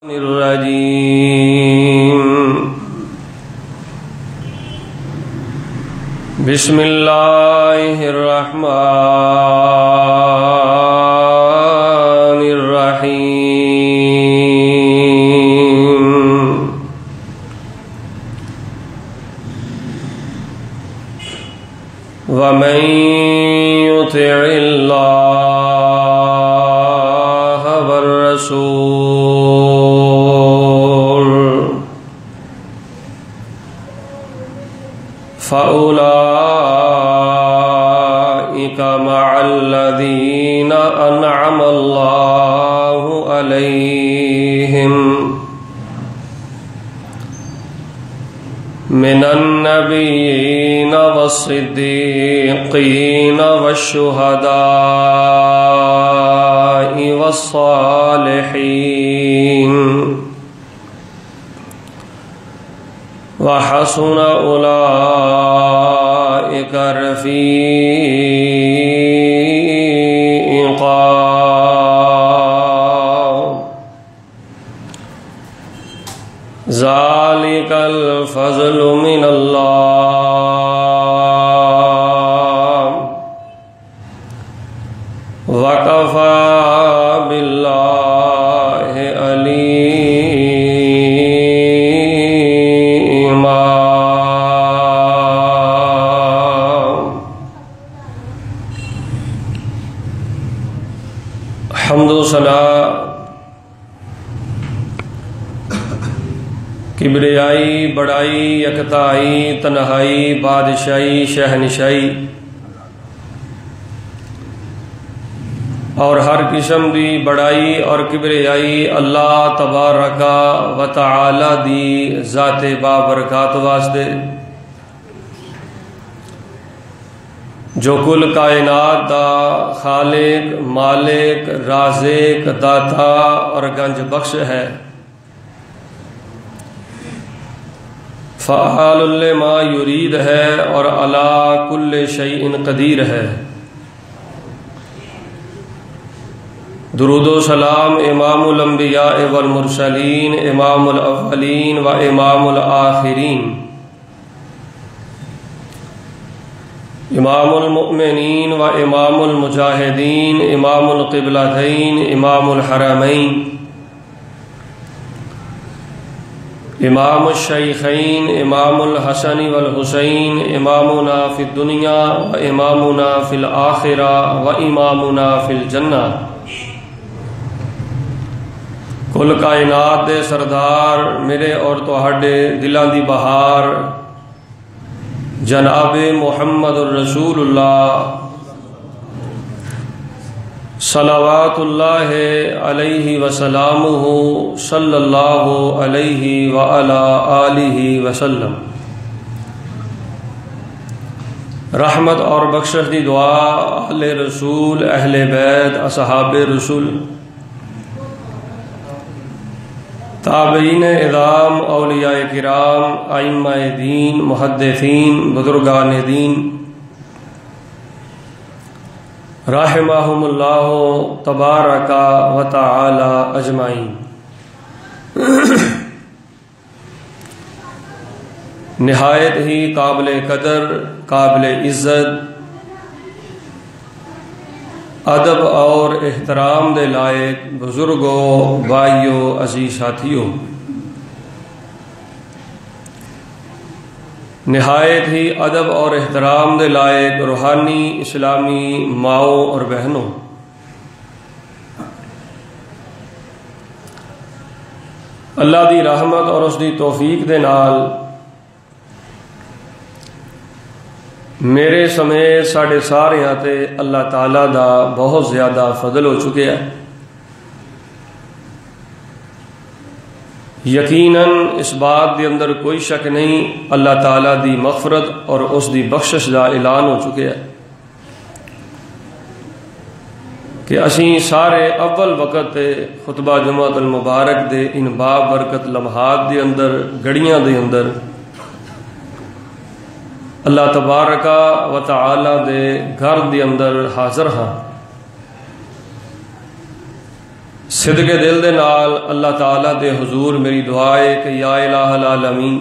الرجیم بسم اللہ الرحمن الرحیم ومن يطع اللہ والرسول فأولئك مع الذين أنعم الله عليهم من النبيين والصديقين والشهداء والصالحين وحسن أولئك رفيقا ذلك الفضل من الله وكفى بالله عليما حمد و ثنا کبریائی بڑائی یکتائی تنہائی بادشاہی شہنشاہی اور ہر قسم دی بڑائی اور کبریائی اللہ تبارک و تعالی دی ذات بابرکات واسطے جو کل کائنات دا خالق مالک رازق داتا اور گنج بخش ہے، فعال لما یرید ہے اور علی کل شیء قدیر ہے۔ درود و سلام امام الانبیاء والمرسلین، امام الاولین و امام الآخرین، امام المؤمنین و امام المجاہدین، امام القبلتین، امام الحرمین، امام الشیخین، امام الحسن والحسین، امامنا فی الدنیا و امامنا فی الآخرہ و امامنا فی الجنہ۔ کل کائنات دے سردار میرے اور تہاڈے دلاں دی بہار جناب محمد الرسول اللہ صلوات اللہ علیہ وسلامہ صلی اللہ علیہ وعلی آلہ وسلم، رحمت اور بخشش دی دعا اہل رسول، اہل بیت، اصحاب رسول، تابعین اعظام، اولیاء کرام، ائمہ دین، محدثین، بزرگان دین رحمہم اللہ تبارک و تعالی اجمعین۔ نہایت ہی قابل قدر، قابل عزت، ادب اور احترام دے لائق بزرگوں، بھائیوں، عزیز ساتھیوں، نہایت ہی ادب اور احترام دے لائق روحانی اسلامی ماؤں اور بہنوں، اللہ دی رحمت اور اس دی توفیق دے نال میرے سمیت ساڈے ساریاں تے اللہ تعالیٰ دا بہت زیادہ فضل ہو چکے ہے۔ یقیناً اس بات دے اندر کوئی شک نہیں، اللہ تعالیٰ دی مغفرت اور اس دی بخشش دا اعلان ہو چکے ہے کہ اسی سارے اول وقت خطبہ جمعۃ المبارک دے ان بابرکت لمحات دے اندر، گھڑیاں دے اندر اللہ تبارک و تعالی دے گھر دے اندر حاضر ہاں۔ صدق دل دے نال اللہ تعالیٰ دے حضور میری دعا ہے کہ یا الہ العالمین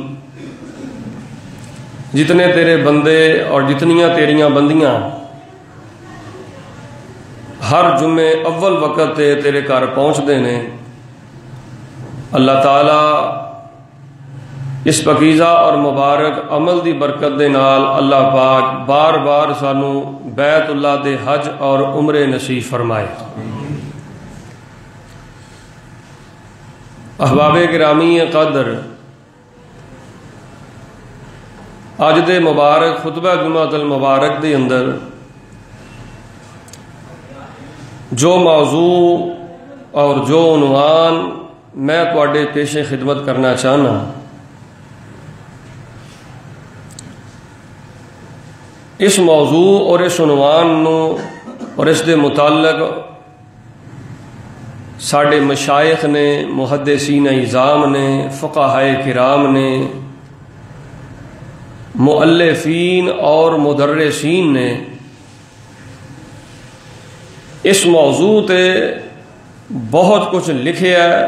جتنے تیرے بندے اور جتنیاں تیریاں بندیاں ہر جمعے اول وقت تیرے گھر پہنچتے ہیں، اللہ تعالیٰ اس پاکیزہ اور مبارک عمل دی برکت دے نال اللہ پاک بار بار سانو بیت اللہ دے حج اور عمرے نصیب فرمائے۔ احباب گرامی قدر، اج دے مبارک خطبہ جمعہ المبارک دے اندر جو موضوع اور جو عنوان میں تواڈے پیش خدمت کرنا چاہنا، اس موضوع اور اس عنوان نو اور اس دے متعلق ساڈے مشائخ نے، محدثین اعظام نے، فقہائے کرام نے، مؤلفین اور مدرسین نے اس موضوع تے بہت کچھ لکھیا ہے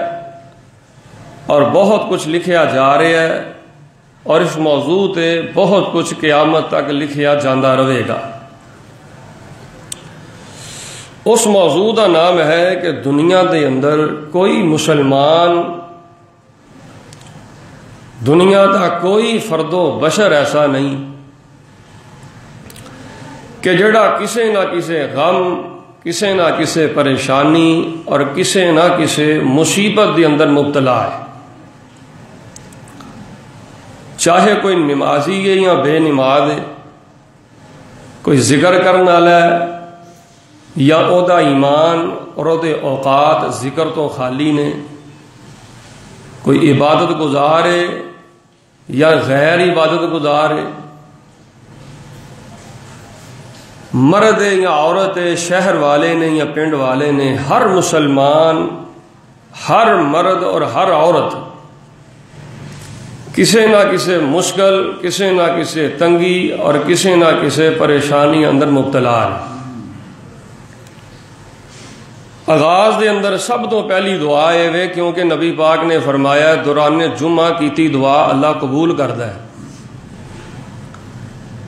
اور بہت کچھ لکھیا جا رہا ہے، اور اس موضوع تے بہت کچھ قیامت تک لکھیا جاندہ رہے گا۔ اس موضوع کا نام ہے کہ دنیا دے اندر کوئی مسلمان، دنیا دا کوئی فرد و بشر ایسا نہیں کہ جڑا کسے نہ کسے غم، کسے نہ کسے پریشانی اور کسے نہ کسے مصیبت دے اندر مبتلا ہے، چاہے کوئی نمازی ہے یا بے نماز ہے، کوئی ذکر کرنے والا ہے یا او دا ایمان اور او دے اوقات ذکر تو خالی نے، کوئی عبادت گزار ہے یا غیر عبادت گزار ہے، مرد ہے یا عورت ہے، شہر والے نے یا پنڈ والے نے، ہر مسلمان، ہر مرد اور ہر عورت کسے نہ کسے مشکل، کسے نہ کسے تنگی اور کسے نہ کسے پریشانی اندر مبتلا ہے۔ آغاز دے اندر سب تو پہلی دعا ہے کیونکہ نبی پاک نے فرمایا دوران جمعہ کیتی دعا اللہ قبول کرتا ہے۔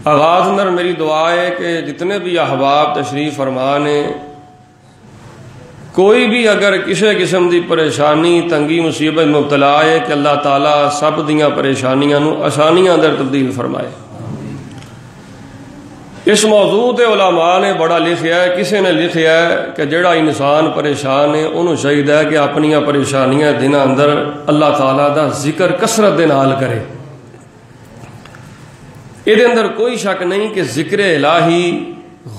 آغاز اندر میری دعا ہے کہ جتنے بھی احباب تشریف فرمان ہیں، کوئی بھی اگر کسی قسم دی پریشانی، تنگی، مصیبت مبتلا ہے کہ اللہ تعالیٰ سب دیاں پریشانیاں نو آسانیاں اندر تبدیل فرمائے۔ اس موضوع تے علماء نے بڑا لکھیا ہے، کسی نے لکھیا ہے کہ جڑا انسان پریشان ہے انہوں چاہیے ہے کہ اپنی پریشانیاں دن اندر اللہ تعالیٰ دا ذکر کثرت دے نال کرے۔ یہ اندر کوئی شک نہیں کہ ذکر الہی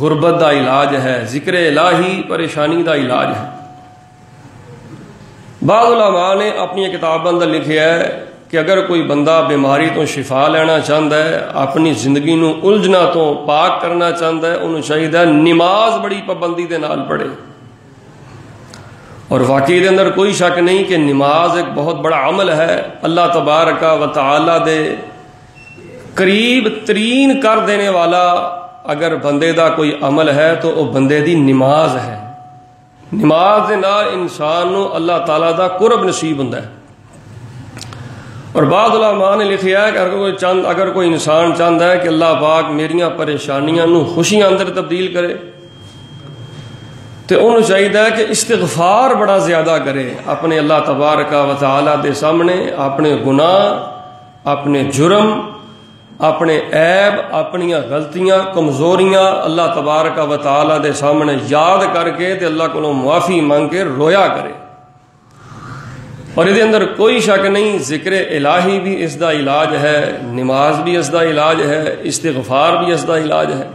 غربت دا علاج ہے، ذکر الہی پریشانی دا علاج ہے۔ بعض علماء نے اپنی کتابوں اندر لکھیا ہے کہ اگر کوئی بندہ بیماری تو شفا لینا چاہتا ہے، اپنی زندگی نو الجھنا تو پاک کرنا چاہتا ہے، انہوں چاہیے نماز بڑی پابندی دے نال پڑھے۔ اور واقعی دے اندر کوئی شک نہیں کہ نماز ایک بہت بڑا عمل ہے، اللہ تبارک و تعالی دے قریب ترین کر دینے والا اگر بندے دا کوئی عمل ہے تو وہ بندے دی نماز ہے۔ نماز دے نال انسان نو اللہ تعالیٰ دا قرب نصیب ہوندا ہے۔ اور بعض علماء نے لکھیا ہے کہ اگر کوئی انسان چاہتا ہے کہ اللہ پاک میریاں پریشانیاں نو خوشیاں اندر تبدیل کرے تو انہوں چاہیے کہ استغفار بڑا زیادہ کرے، اپنے اللہ تبارک و تعالیٰ دے سامنے اپنے گناہ، اپنے جرم، اپنے عیب، اپنی غلطیاں، کمزوریاں اللہ تبارک و تعالیٰ دے سامنے یاد کر کے تے اللہ کو معافی مانگ کے رویا کرے۔ اور یہ اندر کوئی شک نہیں ذکر الہی بھی اس دا علاج ہے، نماز بھی اس دا علاج ہے، استغفار بھی اس دا علاج ہے۔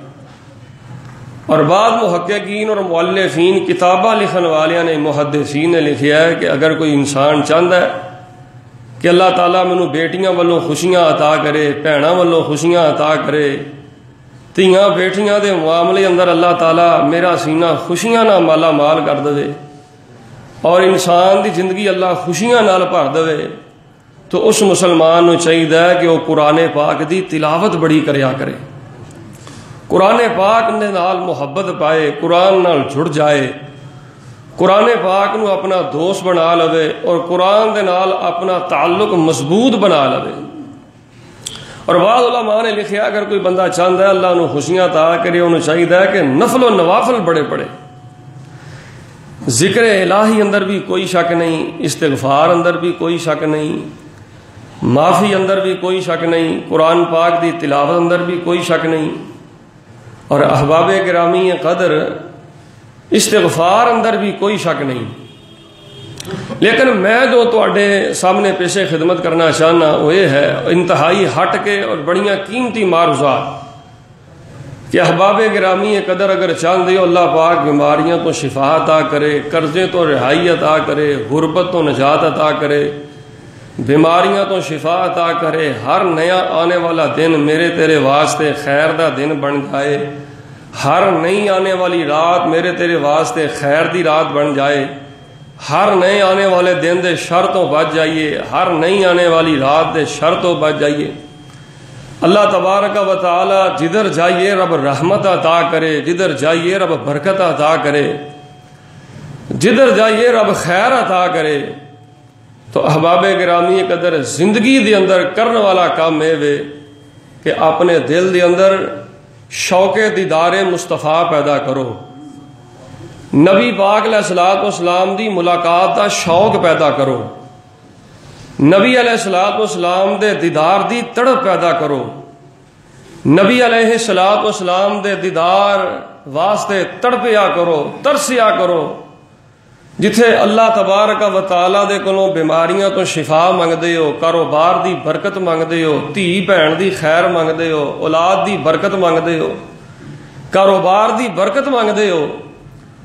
اور بعض محققین اور مؤلفین کتابہ لکھن والیاں نے، محدثین نے لکھیا ہے کہ اگر کوئی انسان چاہتا ہے کہ اللہ تعالیٰ مینوں بیٹیاں والوں خوشیاں عطا کرے، بھیناں والوں خوشیاں عطا کرے، تیاں بیٹیاں دے معاملے اندر اللہ تعالیٰ میرا سینہ خوشیاں نہ مالا مال کر دے اور انسان دی زندگی اللہ خوشیاں نال بھر دے، تو اس مسلمان نو چاہیے کہ وہ قرآن پاک دی تلاوت بڑی کریا کرے، قرآن پاک دے نال محبت پائے، قرآن نال جڑ جائے، قرآن پاک نو اپنا دوست بنا لوے اور قرآن دے نال اپنا تعلق مضبوط بنا لوے. اور بعض علماء نے لکھیا اگر کوئی بندہ چاہتا ہے اللہ نو خوشیاں عطا کرے انہوں چاہیے کہ نفل و نوافل بڑے پڑے. ذکر الہی اندر بھی کوئی شک نہیں، استغفار اندر بھی کوئی شک نہیں، معافی اندر بھی کوئی شک نہیں، قرآن پاک دی تلاوت اندر بھی کوئی شک نہیں، اور احباب گرامی قدر استغفار اندر بھی کوئی شک نہیں. لیکن میں جو تواڈے سامنے پیش خدمت کرنا چاہنا وہ یہ ہے انتہائی ہٹ کے اور بڑیاں قیمتی معروضات کہ احباب گرامی قدر اگر چاہتے ہو اللہ پاک بیماریاں تو شفا عطا کرے، قرضے تو رہائی عطا کرے، غربت تو نجات عطا کرے، بیماریاں تو شفا عطا کرے، ہر نیا آنے والا دن میرے تیرے واسطے خیر دا دن بن جائے، ہر نئی آنے والی رات میرے تیرے واسطے خیر دی رات بن جائے، ہر نئے آنے والے دن دے شر تو بچ جائیے، ہر نئی آنے والی رات دے شر تو بچ جائیے. اللہ تبارک و تعالی جدھر جائیے رب رحمت عطا کرے، جدھر جائیے رب برکت عطا کرے، جدھر جائیے رب خیر عطا کرے. تو احباب گرامی قدر زندگی دے اندر کرنے والا کام ہے کہ اپنے دل دے اندر شوق دیدار مصطفیٰ پیدا کرو، نبی پاک علیہ الصلوۃ والسلام دی ملاقات دا شوق پیدا کرو، نبی علیہ الصلوۃ والسلام دے دیدار دی تڑپ پیدا کرو، نبی علیہ الصلوۃ والسلام دے دیدار واسطے تڑپیا کرو، ترسیا کرو. جتھے اللہ تبارک و تعالی دے کولوں بیماریاں تو شفا منگدے ہو، کاروبار دی برکت منگدے ہو، دھی بہن دی خیر منگدے ہو، اولاد دی برکت منگدے ہو، کاروبار دی برکت منگدے ہو،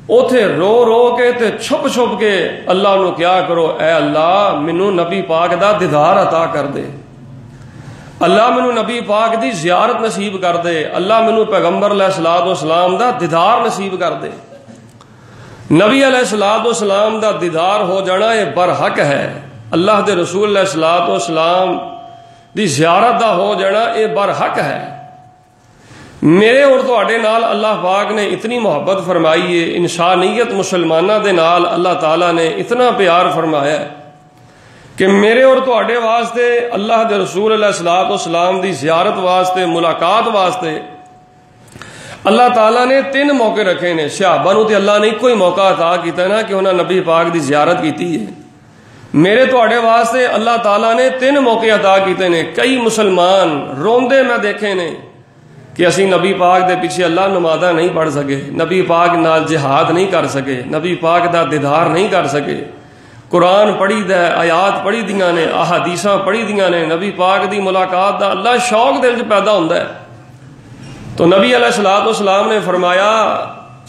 اوتھے رو رو کے تے چھپ چھپ کے اللہ نو کیا کرو، اے اللہ مینوں نبی پاک دا دیدار عطا کر دے، اللہ مینوں نبی پاک دی زیارت نصیب کر دے، اللہ مینوں پیغمبر علیہ الصلوۃ والسلام دا دیدار نصیب کر دے. نبی علیہ الصلوۃ والسلام دا دیدار ہو جانا یہ برحق ہے، اللہ دے رسول علیہ الصلوۃ والسلام دی زیارت دا ہو جانا یہ برحق ہے. میرے اور تواڈے نال اللہ پاک نے اتنی محبت فرمائی ہے، انسانیت مسلمانہ دے نال اللہ تعالیٰ نے اتنا پیار فرمایا ہے کہ میرے اور تواڈے واسطے اللہ دے رسول علیہ الصلوۃ والسلام دی زیارت واسطے، ملاقات واسطے اللہ تعالیٰ نے 3 موقع رکھے نے. صحابہ نو تے اللہ نے کوئی موقع عطا کیتا ہے نا کہ انہاں نبی پاک دی زیارت کیتی ہے. میرے تواڈے واسطے اللہ تعالیٰ نے 3 موقع عطا کیتے نے. کئی مسلمان روندے میں دیکھے نے کہ اسی نبی پاک دے پیچھے اللہ نمازاں نہیں پڑھ سکے، نبی پاک نال جہاد نہیں کر سکے، نبی پاک دا دیدار نہیں کر سکے، قرآن پڑھی دا آیات پڑھی دیاں نے، احادیثاں پڑھی دیاں نے، نبی پاک دی ملاقات دا اللہ شوق دل وچ پیدا ہوندا ہے. تو نبی علیہ الصلوۃ والسلام نے فرمایا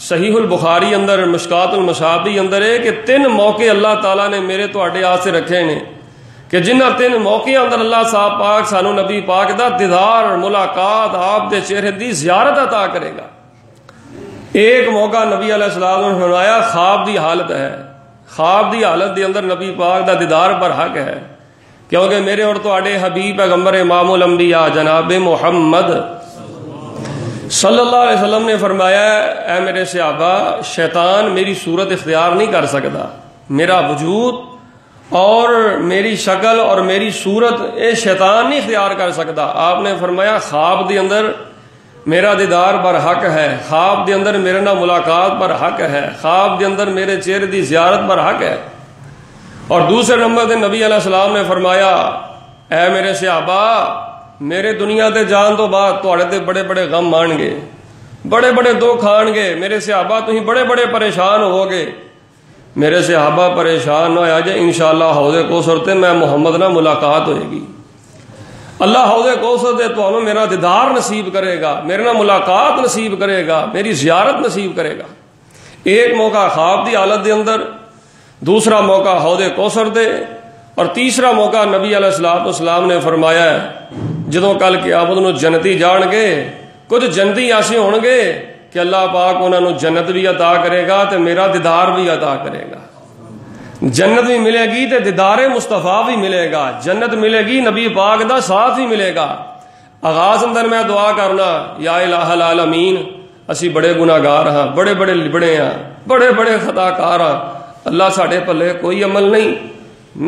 صحیح البخاری اندر مشکات المصابیح اندر ہے کہ 3 موقع اللہ تعالیٰ نے میرے تواڈے واسطے رکھے نے کہ جنہ 3 موقع اندر اللہ صاحب پاک سانو نبی پاک دا دیدار، ملاقات، آپ دے چہرے دی زیارت عطا کرے گا. ایک موقع نبی علیہ السلام نے فرمایا خواب دی حالت ہے، خواب دی حالت دے اندر نبی پاک دا دیدار برحق ہے، کیونکہ میرے اور تواڈے حبیب پیغمبر امام الانبیاء جناب محمد صلی اللہ علیہ وسلم نے فرمایا اے میرے صحابہ شیطان میری صورت اختیار نہیں کر سکتا، میرا وجود اور میری شکل اور میری صورت اے شیطان نہیں اختیار کر سکتا. آپ نے فرمایا خواب دے اندر میرا دیدار برحق ہے، خواب دے اندر میرے نال ملاقات برحق ہے، خواب دے اندر میرے چہرے دی زیارت برحق ہے. اور دوسرے نمبر دے نبی علیہ السلام نے فرمایا اے میرے صحابہ میرے دنیا دے جان تو بعد تواڈے تے بڑے بڑے غم آن گے، بڑے بڑے دکھ آن گے، میرے صحابہ تسی بڑے بڑے پریشان ہو گے. میرے صحابہ پریشان نہ ہویا جے انشاءاللہ حوض کوثر تے میں محمد نال ملاقات ہوئے گی، اللہ حوض کوثر تے تانوں میرا دیدار نصیب کرے گا، میرے نال ملاقات نصیب کرے گا، میری زیارت نصیب کرے گا. ایک موقع خواب دی حالت دے اندر، دوسرا موقع حوض کوثر دے، اور تیسرا موقع نبی علیہ الصلوۃ والسلام نے فرمایا ہے جدوں کل قیامت نو جنتی جان گے کچھ جنتی ایسے ہون گے کہ اللہ پاک انہاں نو جنت بھی عطا کرے گا تے میرا دیدار بھی عطا کرے گا. جنت بھی ملے گی تے دیدار مصطفیٰ بھی ملے گا، جنت ملے گی نبی پاک دا ساتھ بھی ملے گا. آغاز اندر میں دعا کرنا یا الہ العالمین اسی بڑے گناہگار ہاں، بڑے بڑے لبڑے ہاں، بڑے بڑے خطا کار ہاں، اللہ ساڈے پلے کوئی عمل نہیں،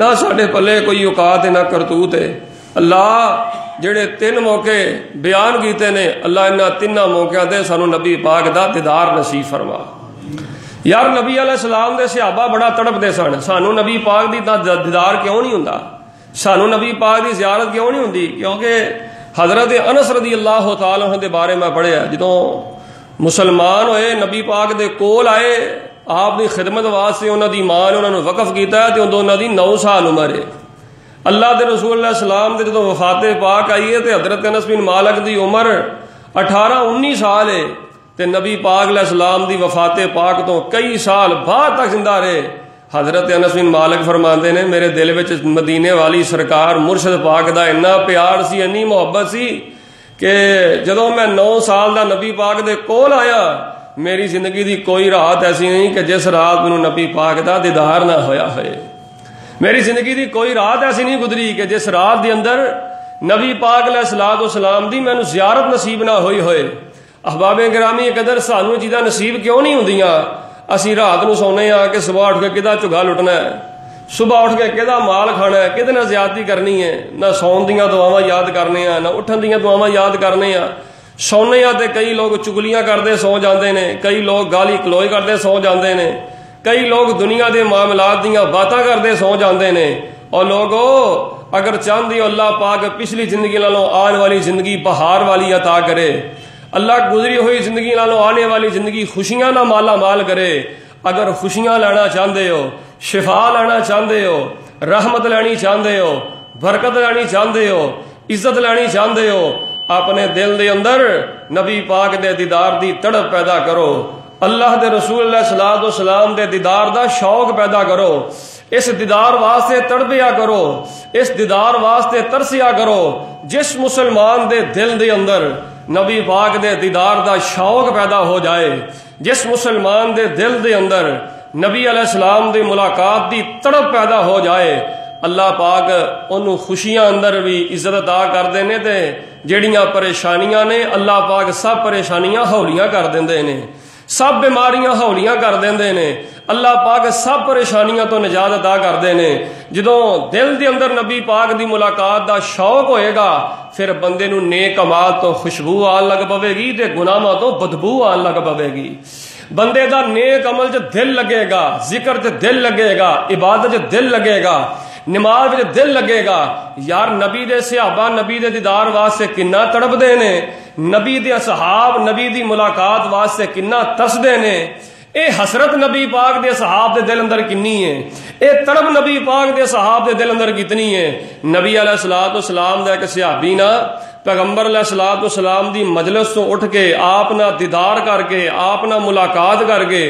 نہ ساڈے پلے کوئی اوقات ہے نہ کرتوت ہے۔ اللہ جڑے 3 موقع بیان کیتے نے، اللہ انہاں 3 موقعوں تے سانو نبی پاک دا دیدار نصیب فرما۔ یار نبی علیہ السلام دے صحابہ بڑا تڑپ دے سن، سانو نبی پاک دی دیدار کیوں نہیں ہوندا، سانو نبی پاک دی زیارت کیوں نہیں ہوندی؟ کیونکہ حضرت انس رضی اللہ تعالیٰ عنہ دے بارے میں پڑھیا، جدوں مسلمان ہوئے نبی پاک دے کول آئے، آپ دی خدمت واسطے انہاں دی ماں نے انہاں نوں وقف کیتا ہے تے اندوں انہاں دی 9 سال عمر ہے۔ اللہ دے رسول علیہ السلام دے جدوں وفات پاک آئی ہے تے حضرت انس بن مالک دی عمر 18-19 سال ہے، تے نبی پاک علیہ السلام دی وفات پاک تو کئی سال بعد تک زندہ رہے۔ حضرت انس بن مالک فرماندے نے میرے دل وچ مدینے والی سرکار مرشد پاک دا اتنا پیار سی، اتنی محبت سی کہ جدوں میں 9 سال دا نبی پاک دے کول آیا، میری زندگی دی کوئی رات ایسی نہیں کہ جس رات مینوں نبی پاک دا دیدار نہ ہویا ہوئے۔ میری زندگی دی کوئی رات ایسی نہیں گزری کہ جس رات دے اندر نبی پاک علیہ الصلوۃ والسلام دی مینوں زیارت نصیب نہ ہوئی ہوئے۔ احباب گرامی قدر سانو چیزاں نصیب کیوں نہیں ہوندیاں؟ اسی رات نو سونے ہاں کہ صبح اٹھ کے کدا چگا لٹنا ہے، صبح اٹھ کے کدا مال کھانا ہے، کدے نال زیادتی کرنی ہے، نہ سون دیاں دعاواں یاد کرنے ہیں، نہ اٹھن دیاں دعاواں یاد کرنے ہیں۔ سونے ہاں تے کئی لوگ چگلیاں کرتے سو جاندے نے، کئی لوگ گالی کلوئی کرتے سو جاندے نے، کئی لوگ دنیا دے معاملات دیاں باتاں کرتے سو جاندے نے۔ اور لوگو اگر چاہندی ہو اللہ پاک پچھلی زندگی نالوں آنے والی زندگی بہار والی عطا کرے، اللہ گزری ہوئی زندگی نالوں آنے والی زندگی خوشیاں نہ مالا مال کرے۔ اگر خوشیاں لینا چاہتے ہو، شفا لینا چاہتے ہو، رحمت لینی چاہتے ہو، برکت لینی چاہتے ہو، عزت لینی چاہتے ہو، اپنے دل دے اندر نبی پاک دے دیدار دی تڑپ پیدا کرو، اللہ دے رسول علیہ الصلوۃ والسلام دے دیدار دا شوق پیدا کرو، اس دیدار واسطے تڑپیا کرو، اس دیدار واسطے ترسیا کرو۔ جس مسلمان دے دل دے اندر نبی پاک دے دیدار دا شوق پیدا ہو جائے، جس مسلمان دے دل دے اندر نبی علیہ السلام دی ملاقات دی تڑپ پیدا ہو جائے، اللہ پاک انہوں خوشیاں اندر بھی عزت عطا کر دینے تے جڑیاں پریشانیاں نے اللہ پاک سب پریشانیاں ہولیاں کر دیندے نے، سب بیماریاں ہولیاں کر دیندے نے، اللہ پاک سب پریشانیاں تو نجات عطا کر دینے۔ جدوں دل دے اندر نبی پاک دی ملاقات دا شوق ہوئے گا، پھر بندے نو نیک اعمال تو خوشبو آن لگ پوے گی تے گناہاں تو بدبو آن لگ پوے گی۔ بندے دا نیک عمل جو دل لگے گا، ذکر جو دل لگے گا، عبادت جو دل لگے گا، نماز جو دل لگے گا۔ یار نبی دے صحابہ نبی دے دیدار واسطے کنا تڑپ دے نے، نبی دے اصحاب نبی دی ملاقات واسطے کنا ترس دے نے۔ اے حسرت نبی پاک دے صحاب دے دل اندر کنی ہے، اے تڑپ نبی پاک دے صحاب دے دل اندر کتنی ہے۔ نبی علیہ الصلوۃ والسلام دا ایک صحابی نا پیغمبر علیہ الصلوۃ والسلام دی مجلس تو اٹھ کے آپ نہ دیدار کر کے آپ نہ ملاقات کر کے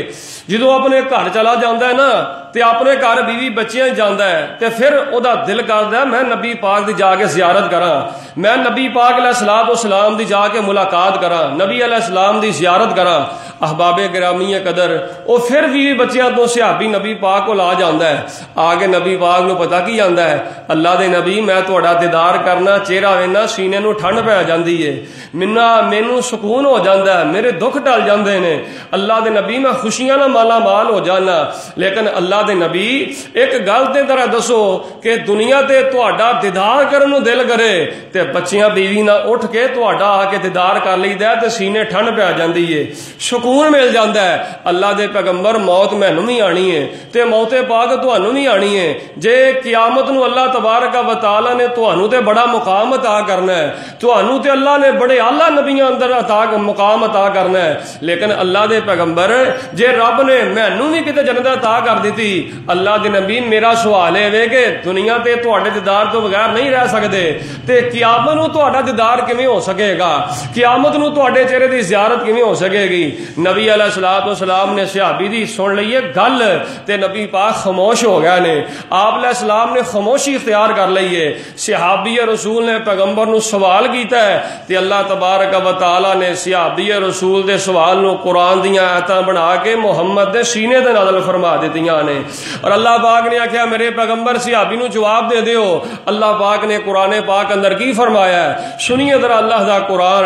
جدوں اپنے گھر چلا جاندا ہے نا تے اپنے گھر بیوی بچیاں جاندا ہے تے پھر او دا دل کردا ہے میں نبی پاک دی جا کے زیارت کراں، میں نبی پاک علیہ الصلوۃ والسلام دی جا کے ملاقات کراں، نبی علیہ السلام دی زیارت کراں۔ احباب گرامی قدر او پھر بیوی بچیاں تو صحابی نبی پاک کو لا جاندا ہے، آگے نبی پاک نو پتہ کی جاندا ہے اللہ دے نبی میں تہاڈا دیدار کرنا، چہرہ وینا سینے نو ٹھنڈ پہ جاندی ہے، مینوں سکون ہو جاندا ہے، میرے دکھ ٹل جاندے نے، اللہ دے نبی میں خوشیاں نہ مالا مال ہو جانا۔ لیکن اللہ دے نبی ایک گل تے ذرا دسو کہ دنیا تے تہاڈا دیدار کرن نو دل کرے تے بچیاں بیوی نہ اٹھ کے تہاڈا آ کے دیدار کر لਈدا ہے تے سینے ٹھنڈ پہ جاندی ہے، سکون مل جاندا ہے۔ اللہ دے پیغمبر موت مینوں بھی آنی ہے تے موت پاک تہانوں بھی آنی ہے، جے قیامت نو اللہ تبارک و تعالی نے تہانوں تے بڑا مقام عطا کرنا ہے، تہانوں تے اللہ نے بڑے اعلیٰ نبیاں اندر مقام عطا کرنا ہے۔ لیکن اللہ دے پیغمبر جے رب نے مینوں بھی کتے جنت عطا کر دیتی، اللہ دے نبی میرا سوال ہے کہ دنیا تے تہاڈے دیدار تو بغیر نہیں رہ سکدے تے قیامت نو تہاڈا دیدار کیویں ہو سکے گا، قیامت نو تہاڈے چہرے دی زیارت کیویں ہو سکے گی۔ نبی علیہ الصلوۃ والسلام نے صحابی دی سن لئی گل تے نبی پاک خاموش ہو گئے نے، آپ علیہ السلام نے خاموشی اختیار کر لئی ہے۔ صحابی رسول نے پیغمبر نو سوال کیتا ہے تے اللہ تبارک و تعالی نے صحابی رسول دے سوال نو قرآن دیاں آیتاں بنا کے محمد دے سینے تے نازل فرما دتیاں نے۔ اور اللہ پاک نے آخیا میرے پیغمبر صحابی نو جواب دے دیو. اللہ پاک نے قرآن پاک اندر کی فرمایا ہے سنیے ذرا اللہ دا قرآن.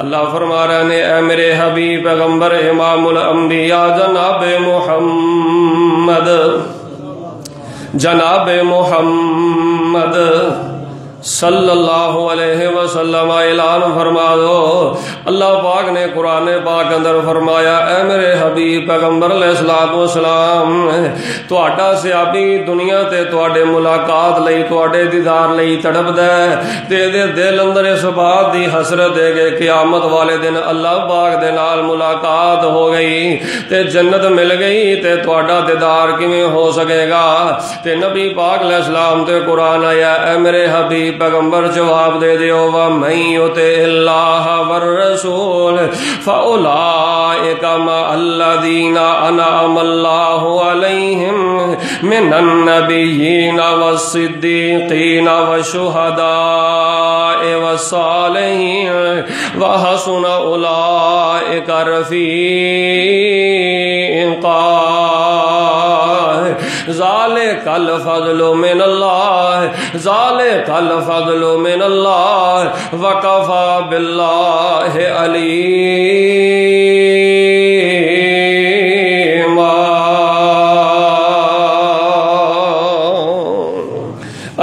اللہ فرما رہے نے اے میرے حبیب پیغمبر امام الانبیاء جناب محمد صلی اللہ علیہ وسلم اعلان فرما دو. اللہ پاک نے قرآن پاک اندر فرمایا اے میرے حبیب پیغمبر علیہ الصلوۃ والسلام تہاڈا صحابی دنیا تے تہاڈے ملاقات لئی تہاڈے دیدار لئی تڑپدا ہے تے دے دل اندر اس بات دی حسرت ہے کہ قیامت والے دن اللہ پاک دے نال ملاقات ہو گئی تے جنت مل گئی تے تہاڈا دیدار کیویں ہو سکے گا. تے نبی پاک علیہ السلام تے قرآن آیا اے میرے حبیب پیغمبر جواب دے دیو وَمَن يُطِعِ اللَّهَ وَالرَّسُولَ فَأُولَٰئِكَ مَعَ الَّذِينَ أَنْعَمَ اللَّهُ عَلَيْهِم مِّنَ النَّبِيِّينَ وَالصِّدِّيقِينَ وَالشُّهَدَاءِ وَالصَّالِحِينَ وَحَسُنَ أُولَٰئِكَ رَفِيقًا ذالک الفضل من اللہ ذالک الفضل من اللہ وکفی باللہ علیما.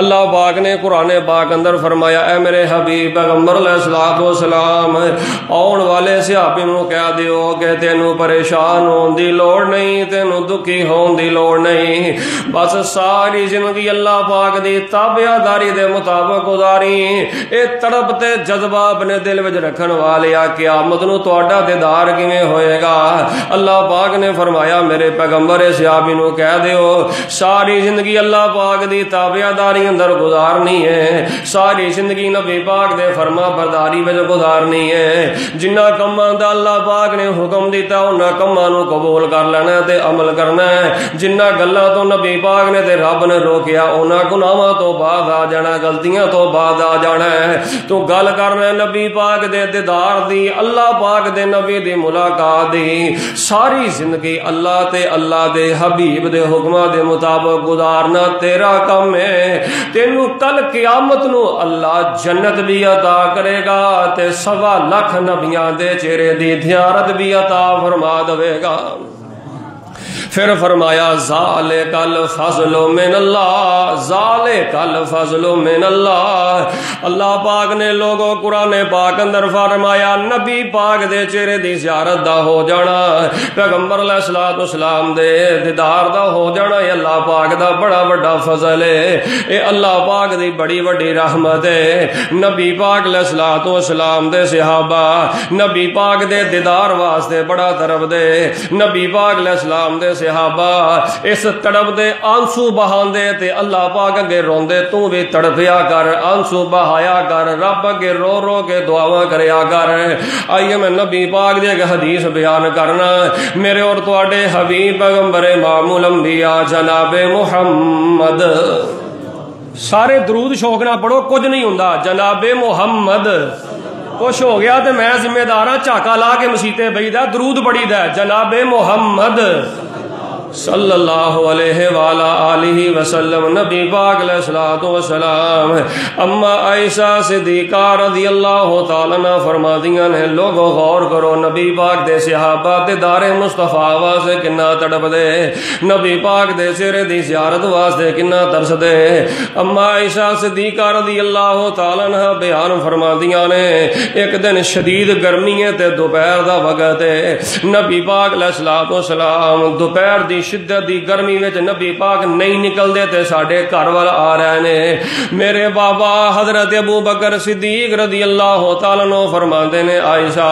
اللہ پاک نے قرآن پاک اندر فرمایا اے میرے حبیب پیغمبر علیہ الصلوۃ والسلام آن والے صحابی نو کہہ دیو کہ تینوں پریشان ہون دی لوڑ نہیں تینوں دکھی ہون دی لوڑ نہیں بس ساری زندگی اللہ پاک دی تابعداری دے مطابق گزاری. اے تڑپ تے جذبہ اپنے دل وچ رکھن والیا قیامت نو تہاڈا دیدار کیویں ہوئے گا. اللہ پاک نے فرمایا میرے پیغمبر صحابی نو کہہ دیو ساری زندگی اللہ پاک دی تابعداری اندر گزارنی ہے ساری زندگی نبی پاک دے فرما برداری وچ گزارنی ہے. جنہ کماں دا اللہ پاک نے حکم دیتا انہاں کماں نو قبول کر لینا تے عمل کرنا ہے. جنہ گلاں تو نبی پاک نے تے رب نے روکیا انہاں گناہاں تو بعد آ جانا غلطیاں تو بعد آ جانا ہے. تو گل کرنا نبی پاک دے دیدار دی اللہ پاک دے نبی دی ملاقات دی ساری زندگی اللہ تے اللہ دے حبیب دے حکماں دے مطابق گزارنا تیرا کم ہے. تینوں کل قیامت نو اللہ جنت بھی عطا کرے گا تے 1.25 لاکھ نبیاں دے چہرے دی زیارت بھی عطا فرما دے گا. پھر فرمایا ذالک الفضل من اللہ ذالک الفضل من اللہ. اللہ پاک نے لوگوں قرآن پاک اندر فرمایا نبی پاک دے چہرے دی زیارت دا ہو جانا پیغمبر علیہ الصلوۃ والسلام دے دیدار دا ہو جانا یہ اللہ پاک دا بڑا بڑا فضل ہے. اے اللہ پاک دی بڑی بڑی رحمت ہے. نبی پاک علیہ الصلوۃ والسلام دے صحابہ نبی پاک دے دیدار واسطے بڑا طرف دے نبی پاک علیہ السلام دے صحابہ اس تڑپ دے آنسو بہاندے تے اللہ پاک اگے روندے تو بھی تڑپیا کر آنسو بہایا کر رب اگے رو رو کے دعاواں کریا کر. آئیے میں نبی پاک دی ایک حدیث بیان کرنا میرے اور تواڈے حبیب پیغمبر امام الانبیاء جناب محمد سارے درود شوق نہ پڑھو کچھ نہیں ہوندا جناب محمد کچھ ہو گیا تو میں ذمہ دار ہاں جھاکا لا کے مسیتے بئی دا درود پڑھی دا جناب محمد صلی اللہ علیہ وآلہ آلہ وسلم. نبی پاک علیہ الصلوۃ والسلام اما عائشہ صدیقہ رضی اللہ تعالیٰ عنہ فرمادیاں نے لوگوں غور کرو نبی پاک دے صحابہ دیدار مصطفیٰ واسطے کنا تڑپ دے نبی پاک دے چہرے دی زیارت واسطے کنا ترس دے. اما عائشہ صدیقہ رضی اللہ تعالیٰ عنہ بیان فرمادیاں نے ایک دن شدید گرمی ہے تے دوپہر دا وقت ہے نبی پاک علیہ الصلوۃ والسلام دوپہر دی شدت دی گرمی وچ نبی پاک نہیں نکل دے تے ساڈے گھر وال آ رہے نے. میرے بابا حضرت ابو بکر صدیق رضی اللہ تعالیٰ عنہ فرماندے نے عائشہ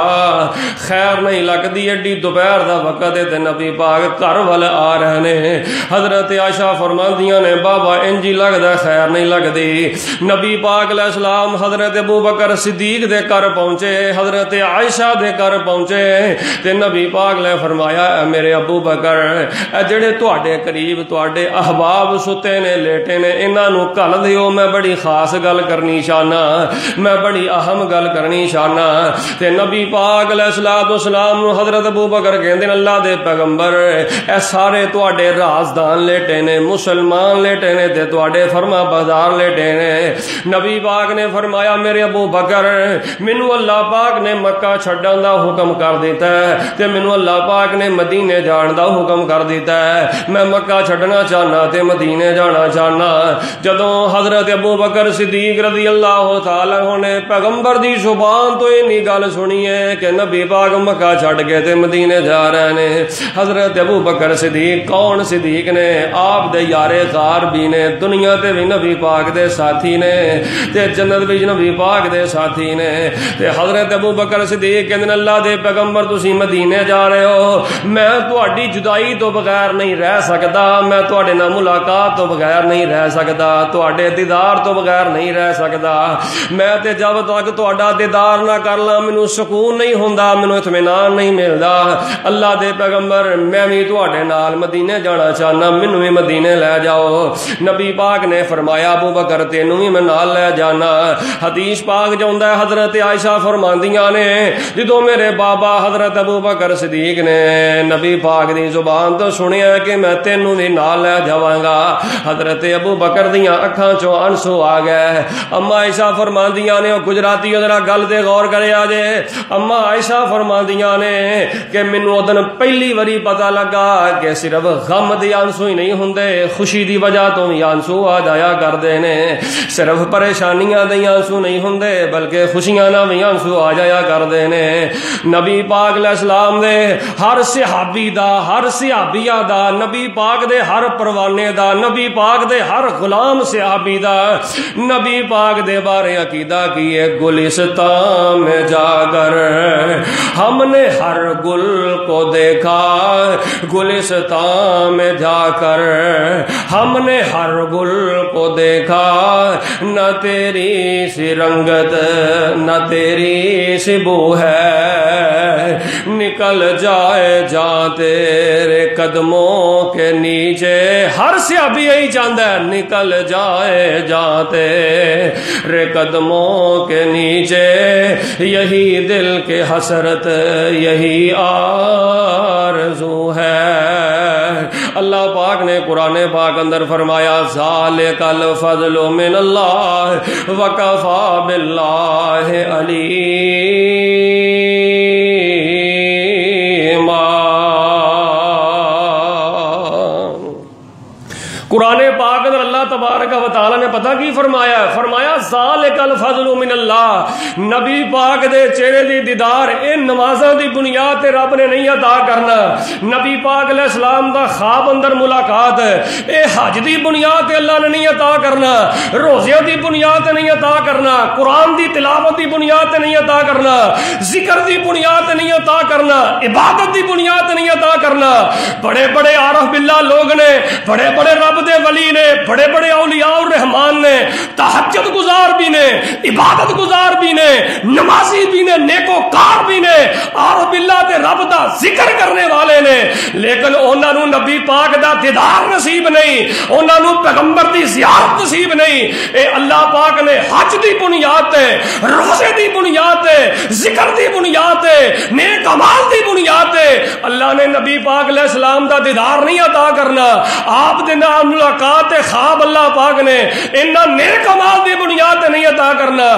خیر نہیں لگدی ایڈی دوپہر دا وقت ہے تے نبی پاک گھر وال آ رہے نے. حضرت عائشہ فرماندیاں نے بابا انجی لگدا خیر نہیں لگدی. نبی پاک علیہ السلام حضرت ابو بکر صدیق دے گھر پہنچے حضرت عائشہ دے گھر پہنچے تے نبی پاک نے فرمایا اے میرے ابو بکر جڑے تواڈے قریب تواڈے احباب ستے نے لیٹے نے انہاں نو گل دیو میں بڑی خاص گل کرنی چاہنا میں بڑی اہم گل کرنی چاہنا تے نبی پاک علیہ الصلوۃ والسلام نو حضرت ابو بکر کہندے اللہ دے پیغمبر اے سارے تواڈے رازدان لیٹے نے مسلمان لیٹے نے تے تواڈے فرما بردار لیٹے نے نبی پاک نے فرمایا میرے ابو بکر مینوں اللہ پاک نے مکہ چھڈن دا حکم کر دیتا ہے تے مینوں اللہ پاک نے مدینے جان دا حکم کر دیتا ہے میں مکہ چھڈنا چاہنا تے مدینے جانا چاہنا جدوں حضرت ابو بکر صدیق رضی اللہ تعالی عنہ نے پیغمبر دی زبان تو اینی گل سنی ہے کہ نبی پاک مکہ چھڈ کے تے مدینے جا رہے نے حضرت ابو بکر صدیق کون صدیق نے آپ دے یارے غار بھی نے دنیا تے بھی نبی پاک دے ساتھی نے تے جنت بھی نبی پاک دے ساتھی نے تے حضرت ابو بکر صدیق کہندے اللہ دے پیغمبر تسی مدینے جا رہے ہو میں تہاڈی جدائی تو بغیر نہیں رہ سکدا میں تہاڈے نال ملاقات تو بغیر نہیں رہ سکدا تہاڈے دیدار تو بغیر نہیں رہ سکدا میں تے جب تک تہاڈا دیدار نہ کر لاں مینوں سکون نہیں ہوندا مینوں اطمینان نہیں ملدا اللہ دے پیغمبر میں بھی تہاڈے نال مدینے جانا چاہنا مینوں بھی مدینے لے جاؤ نبی پاک نے فرمایا ابو بکر تینوں بھی میں نال لے جانا حدیث پاک جاوندا ہے حضرت عائشہ فرماندیاں نے جدوں میرے بابا حضرت ابو بکر صدیق نے نبی پاک دی زبان تو سنیا کہ میں تینوں بھی نال لے جاواں گا حضرت ابو بکر دیاں اکھاں چوں آنسو آ گئے اما عائشہ فرماندیاں نے گجراتی ذرا گل تے غور کریا جے اما عائشہ فرماندیاں نے کہ مینوں اودن پہلی واری پتہ لگا کہ صرف غم دے آنسو ہی نہیں ہوندے خوشی دی وجہ تو بھی آنسو آ جایا کردے نے صرف پریشانیاں دے آنسو نہیں ہوندے بلکہ خوشیاں نال بھی آنسو آ جایا کردے نے نبی پاک علیہ السلام دے ہر صحابی دا ہر صحابیہ دا نبی پاک دے ہر پروانے دا نبی پاک دے ہر غلام صحابی دا نبی پاک دے بارے عقیدہ کیے گلستان میں جا کر ہم نے ہر گل کو دیکھا گلستان میں جا کر ہم نے ہر گل کو دیکھا نہ تیری سی رنگت نہ تیری سی بو ہے نکل جائے جہاں تیرے قدموں کے نیچے ہر صحابی یہی چاہتا ہے نکل جائے جہاں تیرے قدموں کے نیچے یہی دل کے حسرت یہی آرزو ہے اللہ پاک نے قرآن پاک اندر فرمایا ذالک الفضل من اللہ وکفی باللہ علیما قرآن پاک اندر اللہ تبارک و تعالی نے پتہ کی فرمایا ہے فرمایا ذالک الفضل من اللہ نبی پاک دے چہرے دی دیدار اے نمازاں دی بنیاد تے رب نے نہیں عطا کرنا نبی پاک علیہ السلام دا خواب اندر ملاقات اے حج دی بنیاد تے اللہ نے نہیں عطا کرنا روزیاں دی بنیاد تے نہیں عطا کرنا قرآن دی تلاوت دی بنیاد تے نہیں عطا کرنا ذکر دی بنیاد تے نہیں عطا کرنا عبادت دی بنیاد تے نہیں عطا کرنا بڑے بڑے عارف باللہ لوگ نے بڑے بڑے رب دے ولی نے بڑے بڑے اولیاء الرحمان نے تہجد گزار بھی نے عبادت گزار بھی نے نمازی بھی نے نیکوکار بھی نے عارف باللہ تے رب دا ذکر کرنے والے نے لیکن انہاں نو نبی پاک دا دیدار نصیب نہیں انہاں نو پیغمبر دی زیارت نصیب نہیں اے اللہ پاک نے حج دی بنیاد تے روزے دی بنیاد تے ذکر دی بنیاد تے نیک اعمال دی بنیاد تے اللہ نے نبی پاک علیہ السلام دا دیدار نہیں عطا کرنا آپ دے نال ملاقات خواب اللہ پاک نے انہاں نیک اعمال دی بنیاد تے نہیں عطا کرنا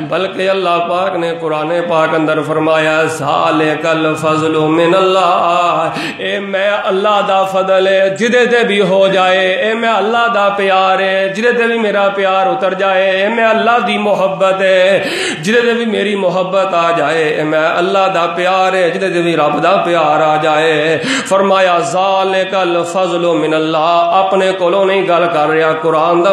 بلکہ اللہ پاک نے قرآن پاک اندر فرمایا ذالک الفضل من اللہ اے میں اللہ دا فضل ہے جدے تے بھی ہو جائے اے میں اللہ دا پیار ہے جدے تے بھی میرا پیار اتر جائے اے میں اللہ دی محبت ہے جدے تے بھی میری محبت آ جائے اے میں اللہ دا پیار ہے جدے تے بھی رب دا پیار آ جائے فرمایا ذالک الفضل من اللہ اپنے کولوں نہیں گل کر رہا قرآن دا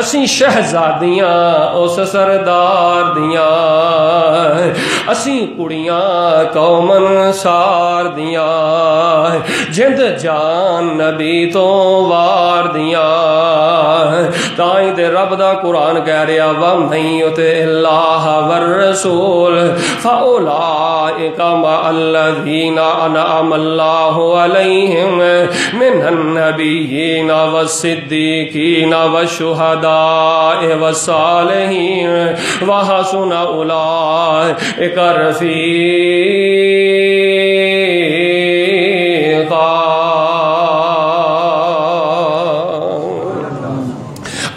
اسی شہزادیاں اس سردار دیاں اسی کڑیاں قوم انصار دیاں جند جان نبی تو وار دیاں تائیں تے رب دا قرآن کہہ رہا وَمَن يُطِعِ اللَّهَ وَالرَّسُولَ فَأُولَٰئِكَ مَعَ الَّذِينَ أَنْعَمَ اللَّهُ عَلَيْهِم مِّنَ النَّبِيِّينَ وَالصِّدِّيقِينَ وَالشُّهَدَاءِ وَالصَّالِحِينَ وَحَسُنَ أُولَٰئِكَ رفیقا۔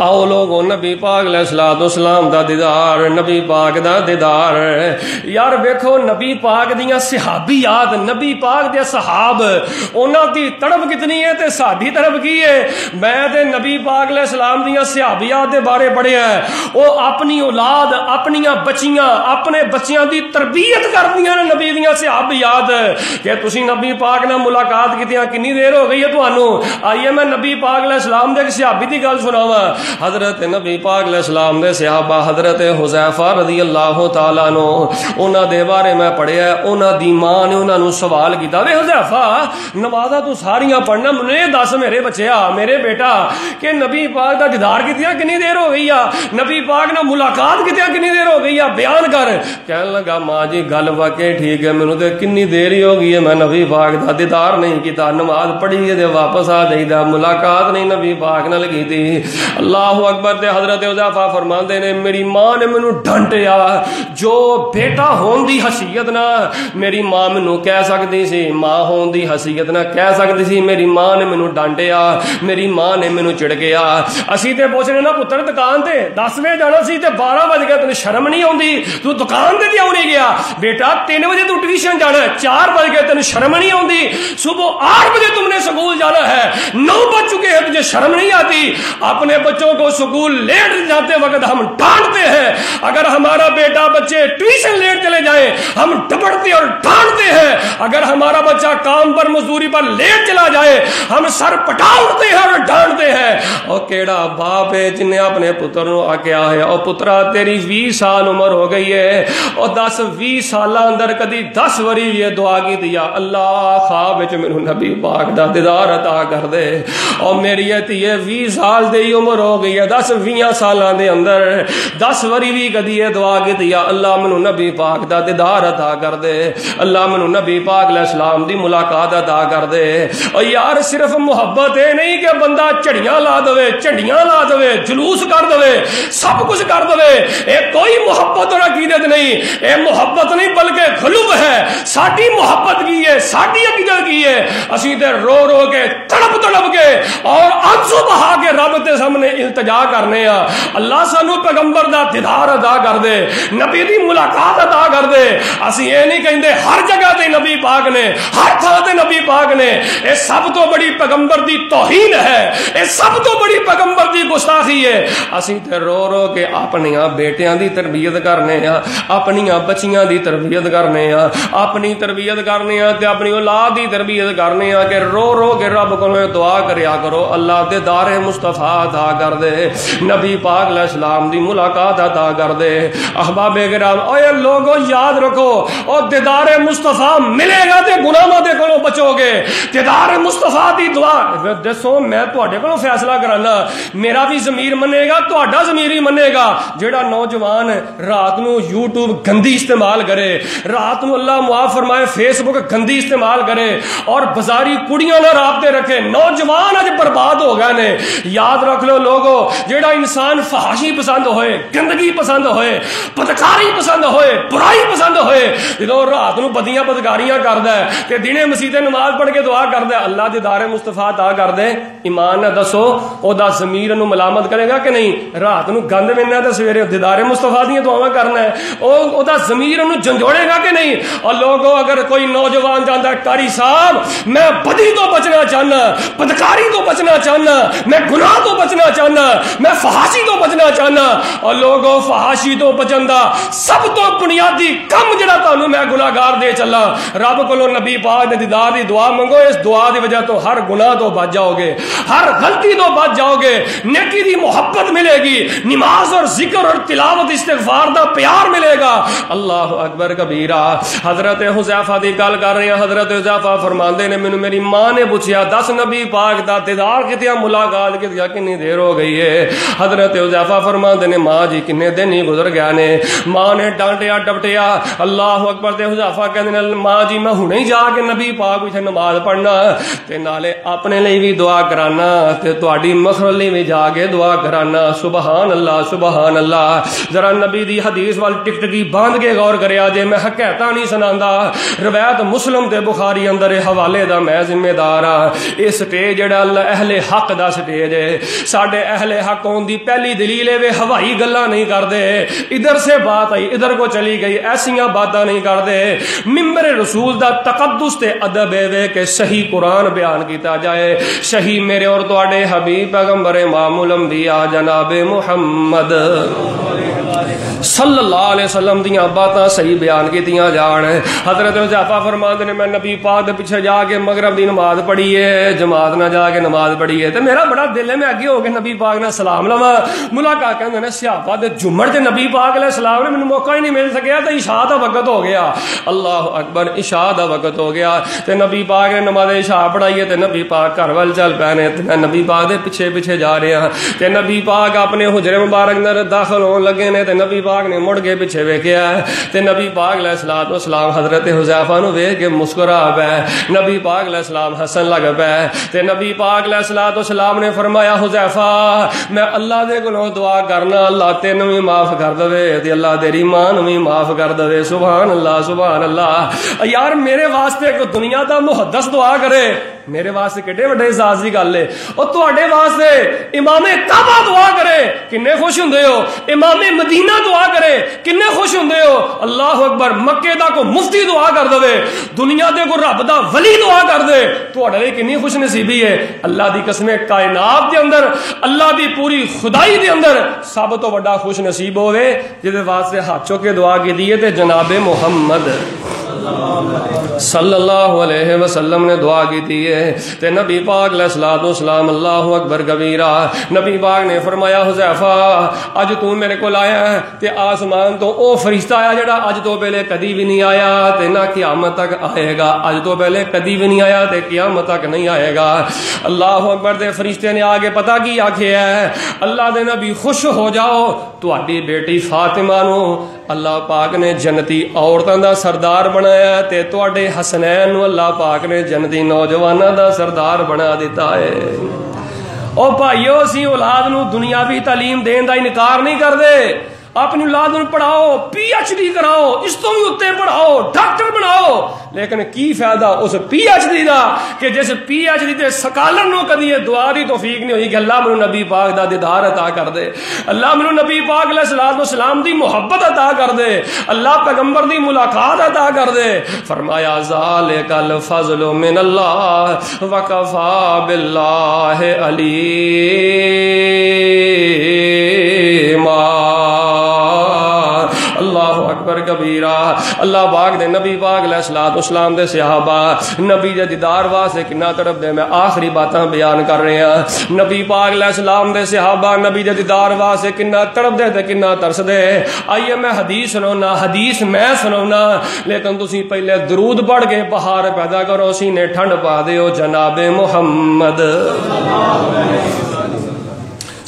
آؤ لوگوں نبی پاک علیہ السلام دا دیدار، نبی پاک دا دیدار۔ یار ویکھو نبی پاک دیاں صحابیات، نبی پاک دے صحاب، انہاں دی تڑپ کتنی ہے تے ساڈی طرف کی ہے۔ میں تے نبی پاک علیہ السلام دیاں صحابیات دے بارے پڑھیا ہے، او اپنی اولاد، اپنیاں بچیاں، اپنے بچیاں دی تربیت کردیاں نے نبی دیاں صحابیات۔ کہ تسی نبی پاک نال ملاقات کیتیاں کنی دیر ہو گئی ہے تانوں؟ آئیے میں نبی پاک علیہ السلام دے ایک صحابی دی گل سناواں۔ حضرت نبی پاک علیہ السلام دے صحابہ حضرت حذیفہ رضی اللہ تعالیٰ عنہ، انہاں دے بارے میں پڑھیا ہے، انہاں دی ماں نے انہاں نو سوال کیتا، وے حذیفہ نمازاں تو ساریاں پڑھنا، مجھے دس میرے بچیا، میرے بیٹا، کہ نبی پاک دا دیدار کیتیاں کنی دیر ہو گئی ہے، نبی پاک نال ملاقات کیتیاں کنی دیر ہو گئی ہے، بیان کر۔ کہنے لگا ماں جی گل واقعی ٹھیک ہے، مینوں تے کنی دیر ہی ہو گئی ہے، میں نبی پاک دا دیدار نہیں کیتا، نماز پڑھی ہے تے واپس آ جائیدا، ملاقات نہیں نبی پاک نال کیتی۔ اللہ اکبر۔ تے حضرت حذیفہ فرماندے نے میری ماں نے مینوں ڈانٹیا، جو بیٹا ہون دی حیثیت نہ میری ماں مینوں کہہ سکدی سی، ماں ہون دی حیثیت نہ کہہ سکدی سی، میری ماں نے مینوں ڈانٹیا، میری ماں نے مینوں چڑکیا۔ اسی تے پوچھنے نا پتر دکان تے 10 وجے جانا سی تے 12 بج گئے، تینوں شرم نہیں آوندی؟ تو دکان تے کیوں نہیں گیا؟ بیٹا 3 بجے تو ٹیوشن جانا ہے، 4 بج گئے، تینوں شرم نہیں آوندی؟ صبح 8 بجے تم نے سکول جانا ہے، 9 بج چکے ہیں، تجھے شرم نہیں آتی؟ اپنے بچوں کو سکول لیٹ جاتے وقت ہم ڈانٹتے ہیں، اگر ہمارا بیٹا بچے ٹیوشن لیٹ چلے جائیں ہم ڈپٹتے اور ڈانٹتے ہیں، اگر ہمارا بچہ کام پر مزدوری پر لیٹ چلا جائے ہم سر پٹا اٹھتے ہیں اور ڈانٹتے ہیں۔ اور کیڑا باپ ہے جن نے اپنے پتر نو آکھیا ہے او پترا تیری 20 سال عمر ہو گئی ہے، اور 10-20 سال اندر کدی 10 وری یہ دعا کی دیا اللہ خواب وچ مینوں نبی پاک دا دیدار عطا کر دے۔ اور میری تے 20 سال دی عمر ہو گئی ہے، 10-20 سالاں دے اندر 10 وری بھی کدی یہ دعا کی دیا اللہ مینوں نبی پاک دا دیدار عطا کر دے، اللہ مینوں نبی پاک علیہ السلام دی ملاقات عطا کر دے۔ اور یار صرف محبت ہے نہیں کہ بندہ چڑیاں لا دے، جھنڈیاں لا دے، جلوس کر دے، سب کچھ کر دے، اے کوئی محبت اور عقیدت نہیں، اے محبت نہیں بلکہ غلب ہے۔ ساڈی محبت کی ہے، ساڈی عقیدت کی ہے، اسی تے رو رو کے تڑپ تڑپ کے اور آنسو بہا کے رب تے سامنے التجا کرنے آ اللہ سانو پیغمبر دا دیدار عطا کر دے، نبی دی ملاقات عطا کر دے۔ اسی یہ نہیں کہندے ہر جگہ تے نبی پاک نے، ہر تھاں تے نبی پاک نے، اے سب تو بڑی پیغمبر دی توہین ہے، اے سب تو بڑی پیغمبر دی گستاخی ہے۔ اسی تے رو رو کے اپنیاں بیٹیاں دی تربیت کرنے آ، اپنیاں بچیاں دی تربیت کرنے آ، اپنی تربیت کرنے آ تے اپنی اولاد دی تربیت کرنے آ کہ رو رو کے رب کو دعا کریا کرو اللہ دیدار مصطفیٰ عطا کر دے، نبی پاک علیہ السلام دی ملاقات عطا کر دے۔ احباب کرام اوے لوگوں یاد رکھو، اور دیدار مصطفیٰ ملے گا تے گناہاں دے کولوں بچو گے۔ دیدار مصطفیٰ دی دعا دسو میں تواڈے کولوں فیصلہ کرانا، میرا بھی ضمیر منے گا، تواڈا ضمیر ہی منے گا۔ جیڑا نوجوان رات نو یوٹیوب گندی استعمال کرے، رات نو اللہ معاف فرمائے فیس بک گندی استعمال کرے اور بازاری کڑیاں نہ رابطے رکھے، نوجوان اج برباد ہو گئے نے۔ یاد رکھ لو لوگو، جیڑا انسان فحاشی پسند ہوئے، گندگی پسند ہوئے، بدکاری پسند ہوئے، برائی پسند ہوئے، جدوں رات نو بدیاں بدکاریاں کردا ہے تے دنے مسجد نماز پڑھ کے دعا کردا ہے اللہ دے دیدار مصطفیٰ عطا کر دے، ایمان نہ دسو او دا ضمیر نو ملامت کرے گا کہ نہیں؟ رات نو گند وینا تے سویرے دیدار مصطفیٰ دیاں دعاواں کرنا ہے، او دا ضمیر نو جھنجھوڑے گا کہ نہیں؟ اور لوگوں اگر کوئی نوجوان جاندا ہے قاری صاحب میں بدی تو بچنا چاہنا، بدکاری تو بچنا چاہنا، میں گناہ تو بچنا چاہنا، میں فحاشی تو بچنا چاہنا. اور لوگوں فحاشی تو بچن دا سب تو بنیادی کم جڑا تانوں میں گناہگار دے چلا، رب کولوں نبی پاک دے دیدار دی دعا منگو. اس دعا دی وجہ تو ہر گناہ تو بچ جاؤ گے، ہر غلطی تو بچ جاؤ گے، نیکی دی محبت ملے گی، نماز اور ذکر اور تلاوت استغفار دا پیار ملے گا. اللہ اکبر کبیرہ. حضرت حذیفہ دی گل کر رہے ہیں. حضرت حذیفہ فرماندے نے مینوں میری ماں نے پوچھیا دس نبی پاک دا دیدار کتیا، ملاقات کتیا، کنی دیر ہو گئی ہے؟ حضرت حذیفہ فرماندے نے ماں جی کنے دن ہی گزر گیا نے. ماں نے ڈانٹیا ڈپٹیا. اللہ اکبر. تے حذیفہ کہندے نے ماں جی میں ہنے ہی جا کے نبی پاک وچ نماز پڑھنا تے نالے اپنے لیے بھی دعا کرانا تے تہاڈی مخرج لئی بھی جا کے دعا کرانا. سبحان اللہ سبحان اللہ. ذرا نبی دی حدیث وال ٹکٹکی باندھ کے غور کریا جے. میں حقیقتاں نہیں سناندا، روایت مسلم تے بخاری اندر حوالے دا میں ذمہ دار ہاں. اس سٹیج جڑا اہل حق دا سٹیج ہے. ساڈے اہل حق ہون دی پہلی دلیل ہے ہوائی گلاں نہیں کردے، ادھر سے بات آئی ادھر کو چلی گئی، ایسیاں باتاں نہیں کردے. ممبر رسول دا تقدس تے ادب ہے کہ صحیح قرآن بیان کیتا جائے، صحیح میرے اور تواڈے حبیب پیغمبر امام الانبیاء جناب محمد صلی اللہ علیہ وسلم دیاں باتاں صحیح بیان کیتیاں جان. حضرت حذیفہ فرماتے نے میں نبی پاک دے پیچھے جا کے مغرب دی نماز پڑھی ہے، جماعت نہ جا کے نماز پڑھی ہے تے میرا بڑا دل ہے میں اگے ہو کے نبی پاک نے سلام لواں. ملاقات کہندے نے صحابہ دے جمعہ تے نبی پاک علیہ السلام نے مینوں موقع ہی نہیں مل سکیا تے عشاء دا وقت ہو گیا. اللہ اکبر. عشاء دا وقت ہو گیا تے نبی پاک نے نماز عشاء پڑھائی ہے تے نبی پاک گھر ول چل پے نے تے میں نبی پاک دے پیچھے پیچھے جا رہا تے نبی پاک اپنے حجرے مبارک اندر داخل ہون لگے نے تے نبی پاک نے مڑ کے پیچھے ویکھیا تے نبی پاک علیہ الصلوۃ والسلام حضرت حذیفہ نو ویکھ کے مسکرا پے. نبی پاک علیہ السلام ہسن لگ پے تے نبی پاک علیہ الصلوۃ والسلام نے فرمایا حذیفہ میں اللہ دے کولوں دعا کرنا اللہ تینوں بھی معاف کر دے تے اللہ تیری ماں نو بھی معاف کر دے. سبحان اللہ سبحان اللہ. یار میرے واسطے کوئی دنیا دا محدث دعا کرے میرے واسطے کڈے وڈے اعزاز دی گل ہے. اور تواڈے واسطے امام کعبہ دعا کرے کنے خوش ہوندے ہو، امام مدینہ دعا کرے کنے خوش ہوندے ہو. اللہ اکبر. مکے دا کو مفتی دعا کر دے، دنیا دے کو رب دا ولی دعا کر دے، تواڈے لئی کتنی خوش نصیبی ہے. اللہ دی قسم کائنات دے اندر اللہ دی پوری خدائی دے اندر سب تو بڑا خوش نصیب ہوے جے واسطے ہاتھ چوک کے دعا کیتی ہے تے جناب محمد صلی اللہ علیہ وسلم نے دعا کی ہے تے نبی پاک علیہ الصلوۃ والسلام اللہ اکبر کبیرہ. نبی پاک نے فرمایا حذیفہ اج تو میرے کول آیا ہے تے آسمان تو او فرشتہ آیا جڑا اج تو پہلے کدی بھی نہیں آیا تے نہ قیامت تک آئے گا. اج تو پہلے کدی بھی نہیں آیا تے قیامت تک نہیں آئے گا. اللہ اکبر. دے فرشتے نے آگے پتہ کی آکھیا ہے اللہ دے نبی خوش ہو جاؤ تہاڈی بیٹی فاطمہ نو اللہ پاک نے جنتی عورتاں دا سردار بنایا تے تواڈے حسنین نو اللہ پاک نے جنتی نوجواناں دا سردار بنا دیتا ہے. او بھائیو اسی اولاد نو دنیاوی تعلیم دین دا انکار نہیں کردے. اپنی اولاد نو پڑھاؤ، پی ایچ ڈی کراؤ، اس تو بھی اتنے پڑھاؤ، ڈاکٹر بناؤ، لیکن کی فائدہ اس پی ایچ ڈی دا کہ جس پی ایچ ڈی تے سکالر نو کدی یہ دعا دی توفیق نہیں ہوئی کہ اللہ منو نبی پاک دا دیدار عطا کر دے، اللہ منو نبی پاک علیہ الصلوۃ والسلام دی محبت عطا کر دے، اللہ پیغمبر دی ملاقات عطا کر دے. فرمایا ذالک الفضل من اللہ وکفا باللہ علیما. اللہ اکبر کبیرہ. اللہ پاک دے نبی پاک علیہ الصلوۃ والسلام دے صحابہ نبی دے دیدار واسطے کنا تڑپ دے. میں آخری باتاں بیان کر رہے ہیں. نبی پاک علیہ السلام دے صحابہ نبی دے دیدار واسطے کنا تڑپ دے تے کنا ترس دے. آئیے میں حدیث سنونا، حدیث میں سنونا، لیکن تسی پہلے درود پڑھ کے بہار پیدا کرو، سینے ٹھنڈ پا دیو. جناب محمد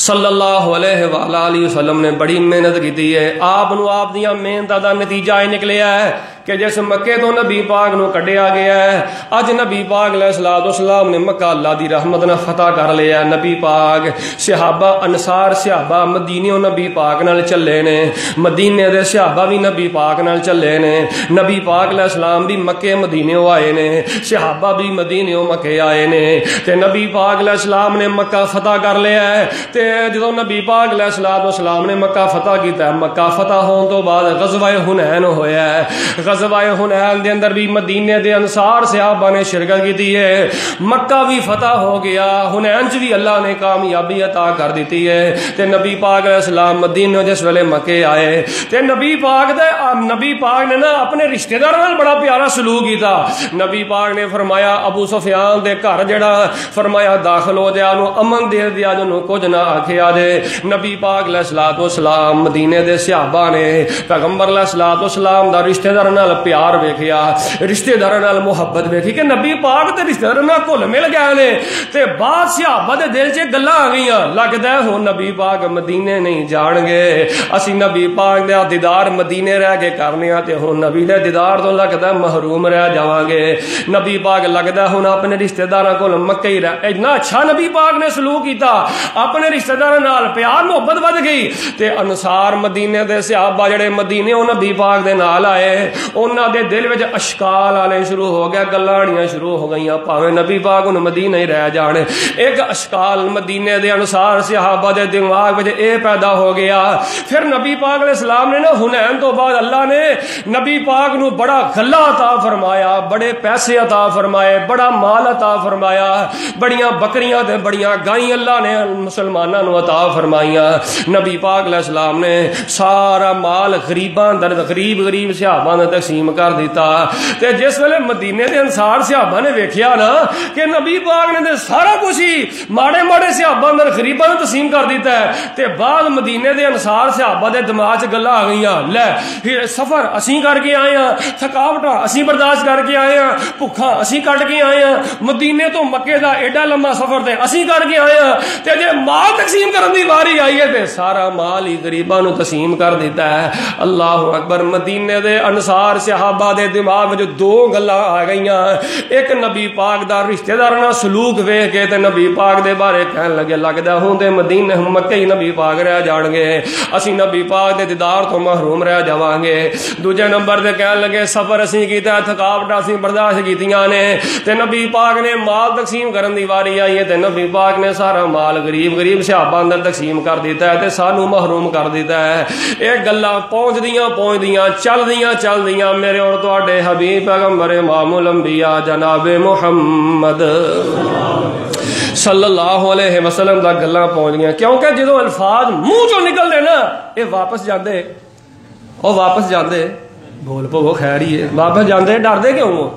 صلی اللہ علیہ وآلہ وسلم نے بڑی محنت کی ہے. آپ نو آپ دیاں محنت دا نتیجہ یہ نکلیا ہے کہ جس مکے تو نبی پاک نو کڈیا گیا ہے اج نبی پاک علیہ الصلوۃ والسلام نے مکہ اللہ دی رحمت نہ فتح کر لیا. نبی پاک صحابہ انصار صحابہ مدینیوں نبی پاک نال چلے نے، مدینے دے صحابہ بھی نبی پاک نال چلے نے. نبی پاک علیہ السلام بھی مکے مدینیوں آئے نے، صحابہ بھی مدینیوں مکے آئے نے تے نبی پاک علیہ السلام نے مکہ فتح کر لیا ہے. تے جدوں نبی پاک علیہ الصلوۃ والسلام نے مکہ فتح کیتا ہے، مکہ فتح ہون تو بعد غزوہ حنین ہویا ہے. غزوہ حنین دے اندر بھی مدینے دے انصار صحابہ نے شرکت کی ہے، مکہ بھی فتح ہو گیا، حنین چ بھی اللہ نے کامیابی عطا کر دیتی ہے، تے نبی پاک علیہ السلام مدینے جس ویلے مکے آئے تے نبی پاک نے نا اپنے رشتہ دار نال بڑا پیارا سلوک کیتا۔ نبی پاک نے فرمایا ابو سفیان دے گھر جڑا فرمایا داخل ہو جا، انہوں امن دے دیا، جنہوں کچھ نہ آکھیا جے۔ نبی پاک علیہ الصلوۃ والسلام مدینے دے صحابہ نے پیغمبر علیہ الصلوۃ والسلام دا رشتہ دار نال پیار ویکھیا، رشتہ دار نال محبت ویکھی کہ نبی پاک تے رشتہ دار نال گھل مل گئے نے، تے بعد صحابہ دے دل چ گلاں آ گئیاں، لگدا ہے ہن نبی پاک مدینے نہیں جان گے، اسی نبی پاک دا دیدار مدینے رہ کے کرنے تے ہن نبی دے دیدار تو لگدا محروم رہ جاواں گے۔ نبی پاک لگدا ہن اپنے رشتہ داراں کول مکے ہی رہ، اتنا اچھا نبی پاک نے سلوک کیتا، اپنے رشتہ داراں نال پیار محبت ود گئی، تے انصار مدینے دے صحابہ جڑے مدینے او نبی پاک دے نال آئے، انہاں دے دل وچ اشکال آنے شروع ہو گیا، گلاں آنیاں شروع ہو گئیاں، پاویں نبی پاک ہن مدینے ہی رہ جان۔ ایک اشکال مدینے دے انصار صحابہ دے دماغ وچ اے پیدا ہو گیا، پھر نبی پاک علیہ السلام نے نا حنین تو بعد اللہ نے نبی پاک نو بڑا غلہ عطا فرمایا، بڑے پیسے عطا فرمائے، بڑا مال عطا فرمایا، بڑیاں بکریاں تے بڑیاں گائیں اللہ نے مسلماناں نو عطا فرمائیاں۔ نبی پاک علیہ السلام نے سارا مال غریباں در غریب صحابہ نے تقسیم کر دیتا، تے جس ویلے مدینے دے انصار صحابہ نے ویکھیا نا کہ نبی پاک نے تے سارا کچھ ہی ماڑے صحابہ اندر غریباں نے تقسیم کر دیتا ہے، تے بعد مدینے دے انصار صحابہ دے دماغ چ گلاں آ گئیاں، لے پھر سفر اسی کر کے آئے ہاں، تھکاوٹاں اسی برداشت کر کے آئے ہاں، بھکھاں اسی کٹ کے آئے ہاں، مدینے تو مکے دا ایڈا لمبا سفر تے اسی کر کے آئے ہاں، تے جے مال تقسیم کرن دی واری آئی ہے تے سارا مال ہی غریباں نو تقسیم کر دیتا ہے۔ اللہ اکبر۔ مدینے دے انصار صحابہ دے دماغ وچ دو گلاں آ گئیاں، ایک نبی پاک دا رشتہ دار نال سلوک ویکھ کے تے نبی پاک دے بارے کہن لگے لگدا ہوں تے مدینے مکے ہی نبی پاک رہ جان گے، اسی نبی پاک دے دیدار تو محروم رہ جاواں گے۔ دوجے نمبر تے کہن لگے سفر اسی کیتا، تھکاوٹ اسی برداشت کیتیاں نے، تے نبی پاک نے مال تقسیم کرن دی واری آئی ہے تے نبی پاک نے سارا مال غریب صحابہ اندر تقسیم کر دیتا ہے تے سانو محروم کر دیتا ہے۔ ایک گلاں پہنچدیاں چلدیاں میرے اور تواڈے حبیب پیغمبر امام الانبیاء جناب محمد صلی اللہ علیہ وسلم دا گلاں پہنچ گیا، کیونکہ جدو الفاظ منہ چوں نکل دے نا اے واپس جاندے بول پو خیر ہی ہے، واپس جاندے ڈردے کیوں؟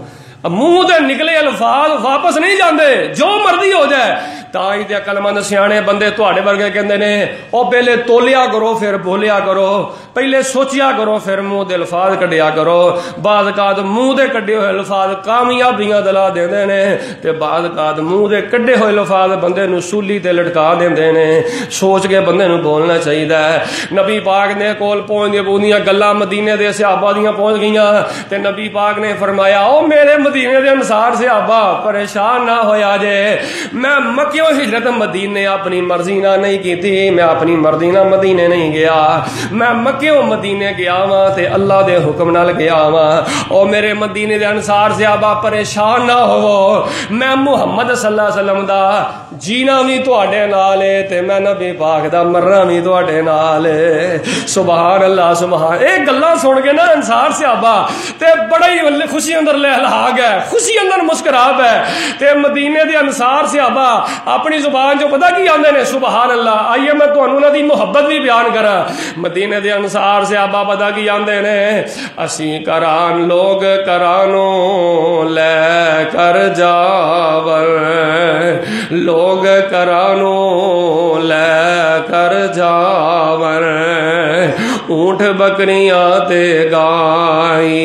منہ دے نکلے الفاظ واپس نہیں جاندے، جو مرضی ہو جائے۔ تاں تے عقلمند سیانے بندے تواڈے ورگے کہندے نے او پہلے تولیا کرو پھر بولیا کرو، پہلے سوچیا کرو پھر منہ دے الفاظ کڈیا کرو۔ بعض اوقات منہ دے کڈے ہوئے الفاظ کامیابیاں دلا دیندے نے تے بعض اوقات منہ دے کڈے ہوئے الفاظ بندے نو سولی تے لٹکا دیندے نے۔ سوچ کے بندے نو بولنا چاہیے۔ نبی پاک نے کول پہنچ گلاں مدینے دے صحابہ دیاں پہنچ گئیاں تے نبی پاک نے فرمایا او میرے مدینے دے انصار صحابہ پریشان نہ ہویا جے، میں مکیوں ہجرت مدینے اپنی مرضی نہ نہیں کیتی، میں اپنی مرضی نہ مدینے نہیں گیا، میں مکیوں مدینے گیا واں تے اللہ دے حکم نال گیا واں۔ او میرے مدینے دے انصار صحابہ پریشان نہ ہوو، میں محمد صلی اللہ علیہ وسلم دا جینا بھی تواڈے نال ہے تے میں نبی پاک دا مرنا بھی تواڈے نال ہے۔ سبحان اللہ سبحان۔ اے گلاں سن کے نا انصار صحابہ تے بڑا ہی خوشی اندر لہلا گئے، خوشی اندر مسکرا پے تے مدینے دے انصار صحابہ اپنی زبان جو پتہ کی آندے نے سبحان اللہ۔ آئیے میں تانوں انہاں دی محبت بھی بیان کراں۔ مدینے دے انصار صحابہ پتہ کی آندے نے اسی کران لوگ کرانوں لے کر جاور، لوگ کرانوں لے کر جاور، اونٹ بکریاں تے گائیں،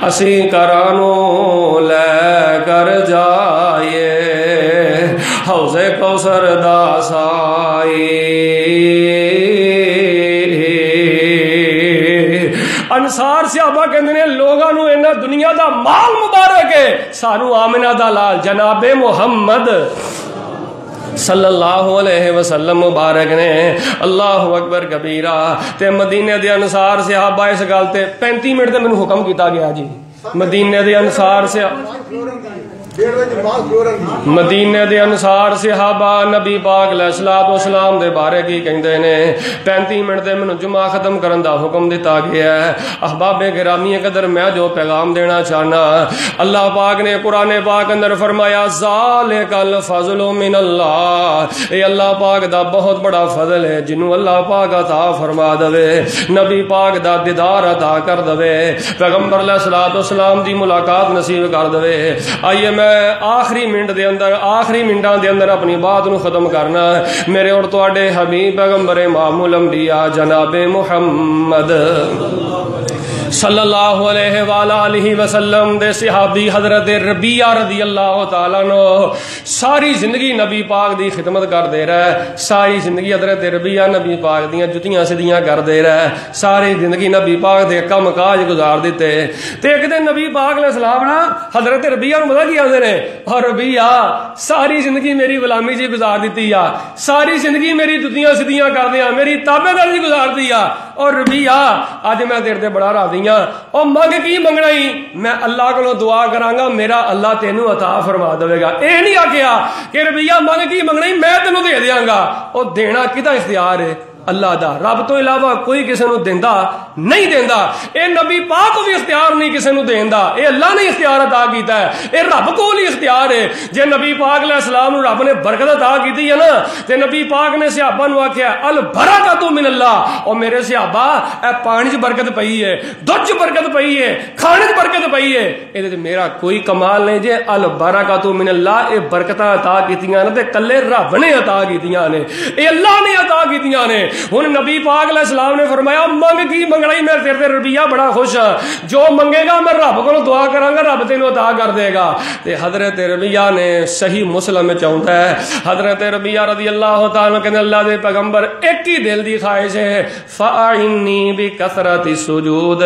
اسی کرانوں لے کر جائے حوض کوثر دا سائی۔ انصار صحابہ کہندے نے لوگاں نو انہاں دنیا دا مال مبارک ہے، سانو آمنہ دا لال جناب محمد صلی اللہ علیہ وسلم مبارک نے۔ اللہ اکبر کبیرہ۔ تے مدینے دے انصار صحابہ اس گل تے 35 منٹ تے مینوں حکم کیتا گیا جی، مدینے دے انصار سے مدینے دے انصار صحابہ نبی پاک علیہ الصلوۃ والسلام دے بارے کی کہندے نے 35 منٹ دے مینوں جمعہ ختم کرن دا حکم دتا گیا ہے۔ احباب گرامی قدر میں جو پیغام دینا چاہنا، اللہ پاک نے قرآن پاک اندر فرمایا ذالک الفضل من اللہ، اے اللہ پاک دا بہت بڑا فضل ہے جنوں اللہ پاک عطا فرما دے، نبی پاک دا دیدار عطا کر دے، پیغمبر علیہ الصلوۃ والسلام دی ملاقات نصیب کر دے۔ آئیے میں آخری منٹاں دے اندر اپنی بات نو ختم کرنا، میرے اور تواڈے حبیب پیغمبر امام الانبیاء جناب محمد صلی اللہ علیہ وآلہ وسلم دے صحابی حضرت ربیعہ رضی اللہ تعالیٰ عنہ ساری زندگی نبی پاک دی خدمت کر دے رہا ہے، ساری زندگی حضرت ربیعہ نبی پاک دیاں جتیاں سدیاں کر دے رہا ہے، ساری زندگی نبی پاک دے کم کاج گزار دیتے۔ تے ایک دن نبی پاک علیہ السلام نا حضرت ربیعہ نو پتہ کی آندے نے، اور ربیعہ ساری زندگی میری غلامی جی گزار دیتی آ، ساری زندگی میری جتیاں سدیاں کر دیاں، میری تابع داری گزار دی آ، اور ربیعہ اج میں تیرے تے بڑا راضی ہاں، او منگ کی منگنا ہی میں اللہ کو دعا کراں گا میرا اللہ تینوں عطا فرما دے گا۔ اے نہیں آکھیا کہ ربیعہ منگ کی منگنا ہی میں تینوں دے دیاں گا، او دینا کدا اختیار ہے اللہ دا، رب تو علاوہ کوئی کسی نو دیندا نہیں دیندا، اے نبی پاک کو بھی اختیار نہیں کسی نو دیندا، اے اللہ نے اختیار عطا کیتا ہے، اے رب کو ہی اختیار ہے۔ جے نبی پاک علیہ السلام نو رب نے برکت عطا کیتی ہے نا، تے نبی پاک نے صحابہ نو آکھیا البرکۃ من اللہ، او میرے صحابہ اے پانی چ برکت پئی ہے، دودھ چ برکت پئی ہے، کھانے چ برکت پئی ہے، اے تے میرا کوئی کمال نہیں جے البرکۃ من اللہ، اے برکتاں عطا کیتیاں نے تے کلے رب نے عطا کیتیاں نے، اے اللہ نے عطا کیتیاں نے۔ ہن نبی پاک علیہ السلام نے فرمایا منگ کی منگنا ہی میں تیرے ربیعہ بڑا خوش ہاں، جو منگے گا میں رب کو دعا کراں گا رب تینوں عطا کر دے گا۔ تے حضرت ربیعہ نے صحیح مسلم میں چاہتا ہے، حضرت ربیعہ رضی اللہ تعالیٰ کہ اللہ دے پیغمبر ایک ہی دل دی خواہش ہے، فَأَعِنِّي بِكَثْرَةِ السُّجُودِ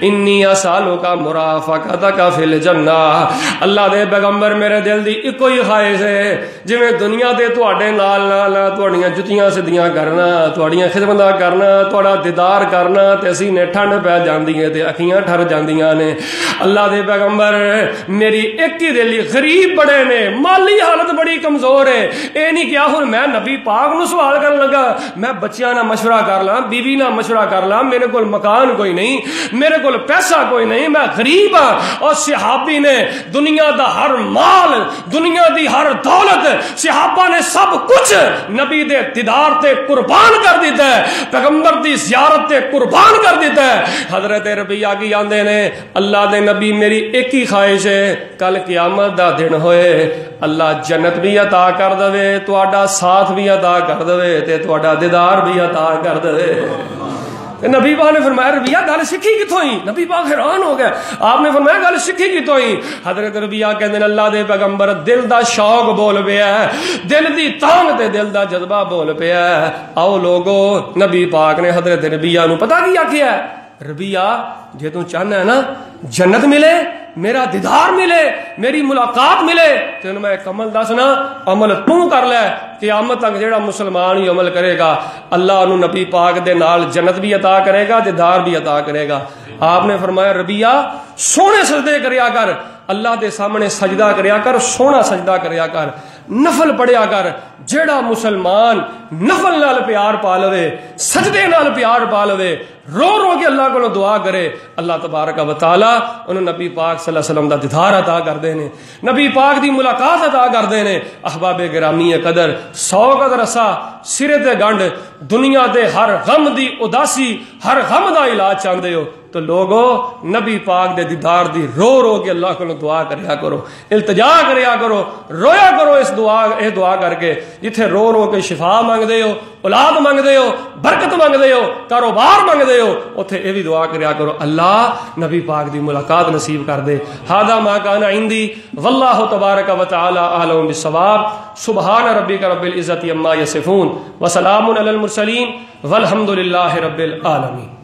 إِنِّي أَسْأَلُكَ مُرَافَقَتَكَ فِي الْجَنَّةِ، اللہ دے پیغمبر میرے دل دی ایک ہی خواہش ہے، جویں دنیا تے تواڈے نال تواڈیاں جتیاں سدیاں کرنا، تواڈیاں خدمتاں کرنا، تواڈا دیدار کرنا تے سینے ٹھنڈ پہ جاندی ہے تے اکھیاں ٹھر جاندیاں نے، اللہ دے پیغمبر میری ایک ہی دل، غریب بڑے نے، مالی حالت بڑی کمزور ہے، اے نہیں کیا ہن میں نبی پاک نو سوال کرن لگا، میں بچیاں نہ مشورہ کر لاں، بیوی نہ مشورہ کر لاں، میرے کول مکان کوئی نہیں، میرے کول پیسہ کوئی نہیں، میں غریب ہاں۔ اور صحابی نے دنیا دا ہر مال، دنیا دی ہر دولت، صحابہ نے سب کچھ نبی دے دیدار تے قربان کر دیتا ہے، پیغمبر دی زیارت تے قربان کر دیتا ہے۔ حضرت ربیعہ کی آندے نے اللہ دے نبی میری ایک ہی خواہش ہے، کل قیامت دا دن ہوئے اللہ جنت بھی عطا کر دے، تواڈا ساتھ بھی عطا کر دے تے تواڈا دیدار بھی عطا کر دے۔ نبی پاک نے فرمایا ربیعہ گل سیکھی کتوں ہی؟ نبی پاک حیران ہو گیا، آپ نے فرمایا گل سیکھی کتوں ہی؟ حضرت ربیعہ کہندے اللہ دے پیغمبر دل دا شوق بول پیا ہے، دل دی تانگ تے دل دا جذبہ بول پیا ہے۔ آؤ لوگو نبی پاک نے حضرت ربیعہ نو پتہ کیا کیا ہے؟ ربیعہ جے تو چاہنا ہے نا جنت ملے، میرا دیدار ملے، میری ملاقات ملے، تینوں میں ایک عمل دسنا، عمل تو کر لے، قیامت تک جیڑا مسلمان ہی عمل کرے گا اللہ انہوں نبی پاک دے نال جنت بھی عطا کرے گا، دیدار بھی عطا کرے گا۔ آپ نے فرمایا ربیعہ سونے سجدے کریا کر، اللہ دے سامنے سجدہ کریا کر، سونا سجدہ کریا کر، نفل پڑھیا کر۔ جیڑا مسلمان نفل نال پیار پا لوے، سجدے نال پیار پا لوے، رو رو کے اللہ کو دعا کرے، اللہ تبارک و تعالی انہوں نبی پاک صلی اللہ علیہ وسلم دا دیدار عطا کر دینے، نبی پاک دی ملاقات عطا کر دینے۔ احباب گرامی قدر 100 قدر رسا سرے تے گنڈ، دنیا دے ہر غم دی اداسی، ہر غم دا علاج چاہندے ہو تو لوگو نبی پاک دے دیدار دی رو رو کے اللہ کو دعا کریا کرو، التجا کریا کرو، رویا کرو اس دعا کر کے، جتھے رو رو کے شفا مانگ دے ہو، اولاد مانگ دے ہو، برکت مانگ دے ہو، کاروبار مانگ دے ہو، اتھے یہ بھی دعا کریا کرو اللہ نبی پاک دی ملاقات نصیب کر دے۔ ھذا ما کان عندی واللہ تبارک و تعالی اعلم بالصواب۔ سبحان ربک رب العزۃ عما یصفون وسلام علی المرسلین والحمد للہ رب العالمین۔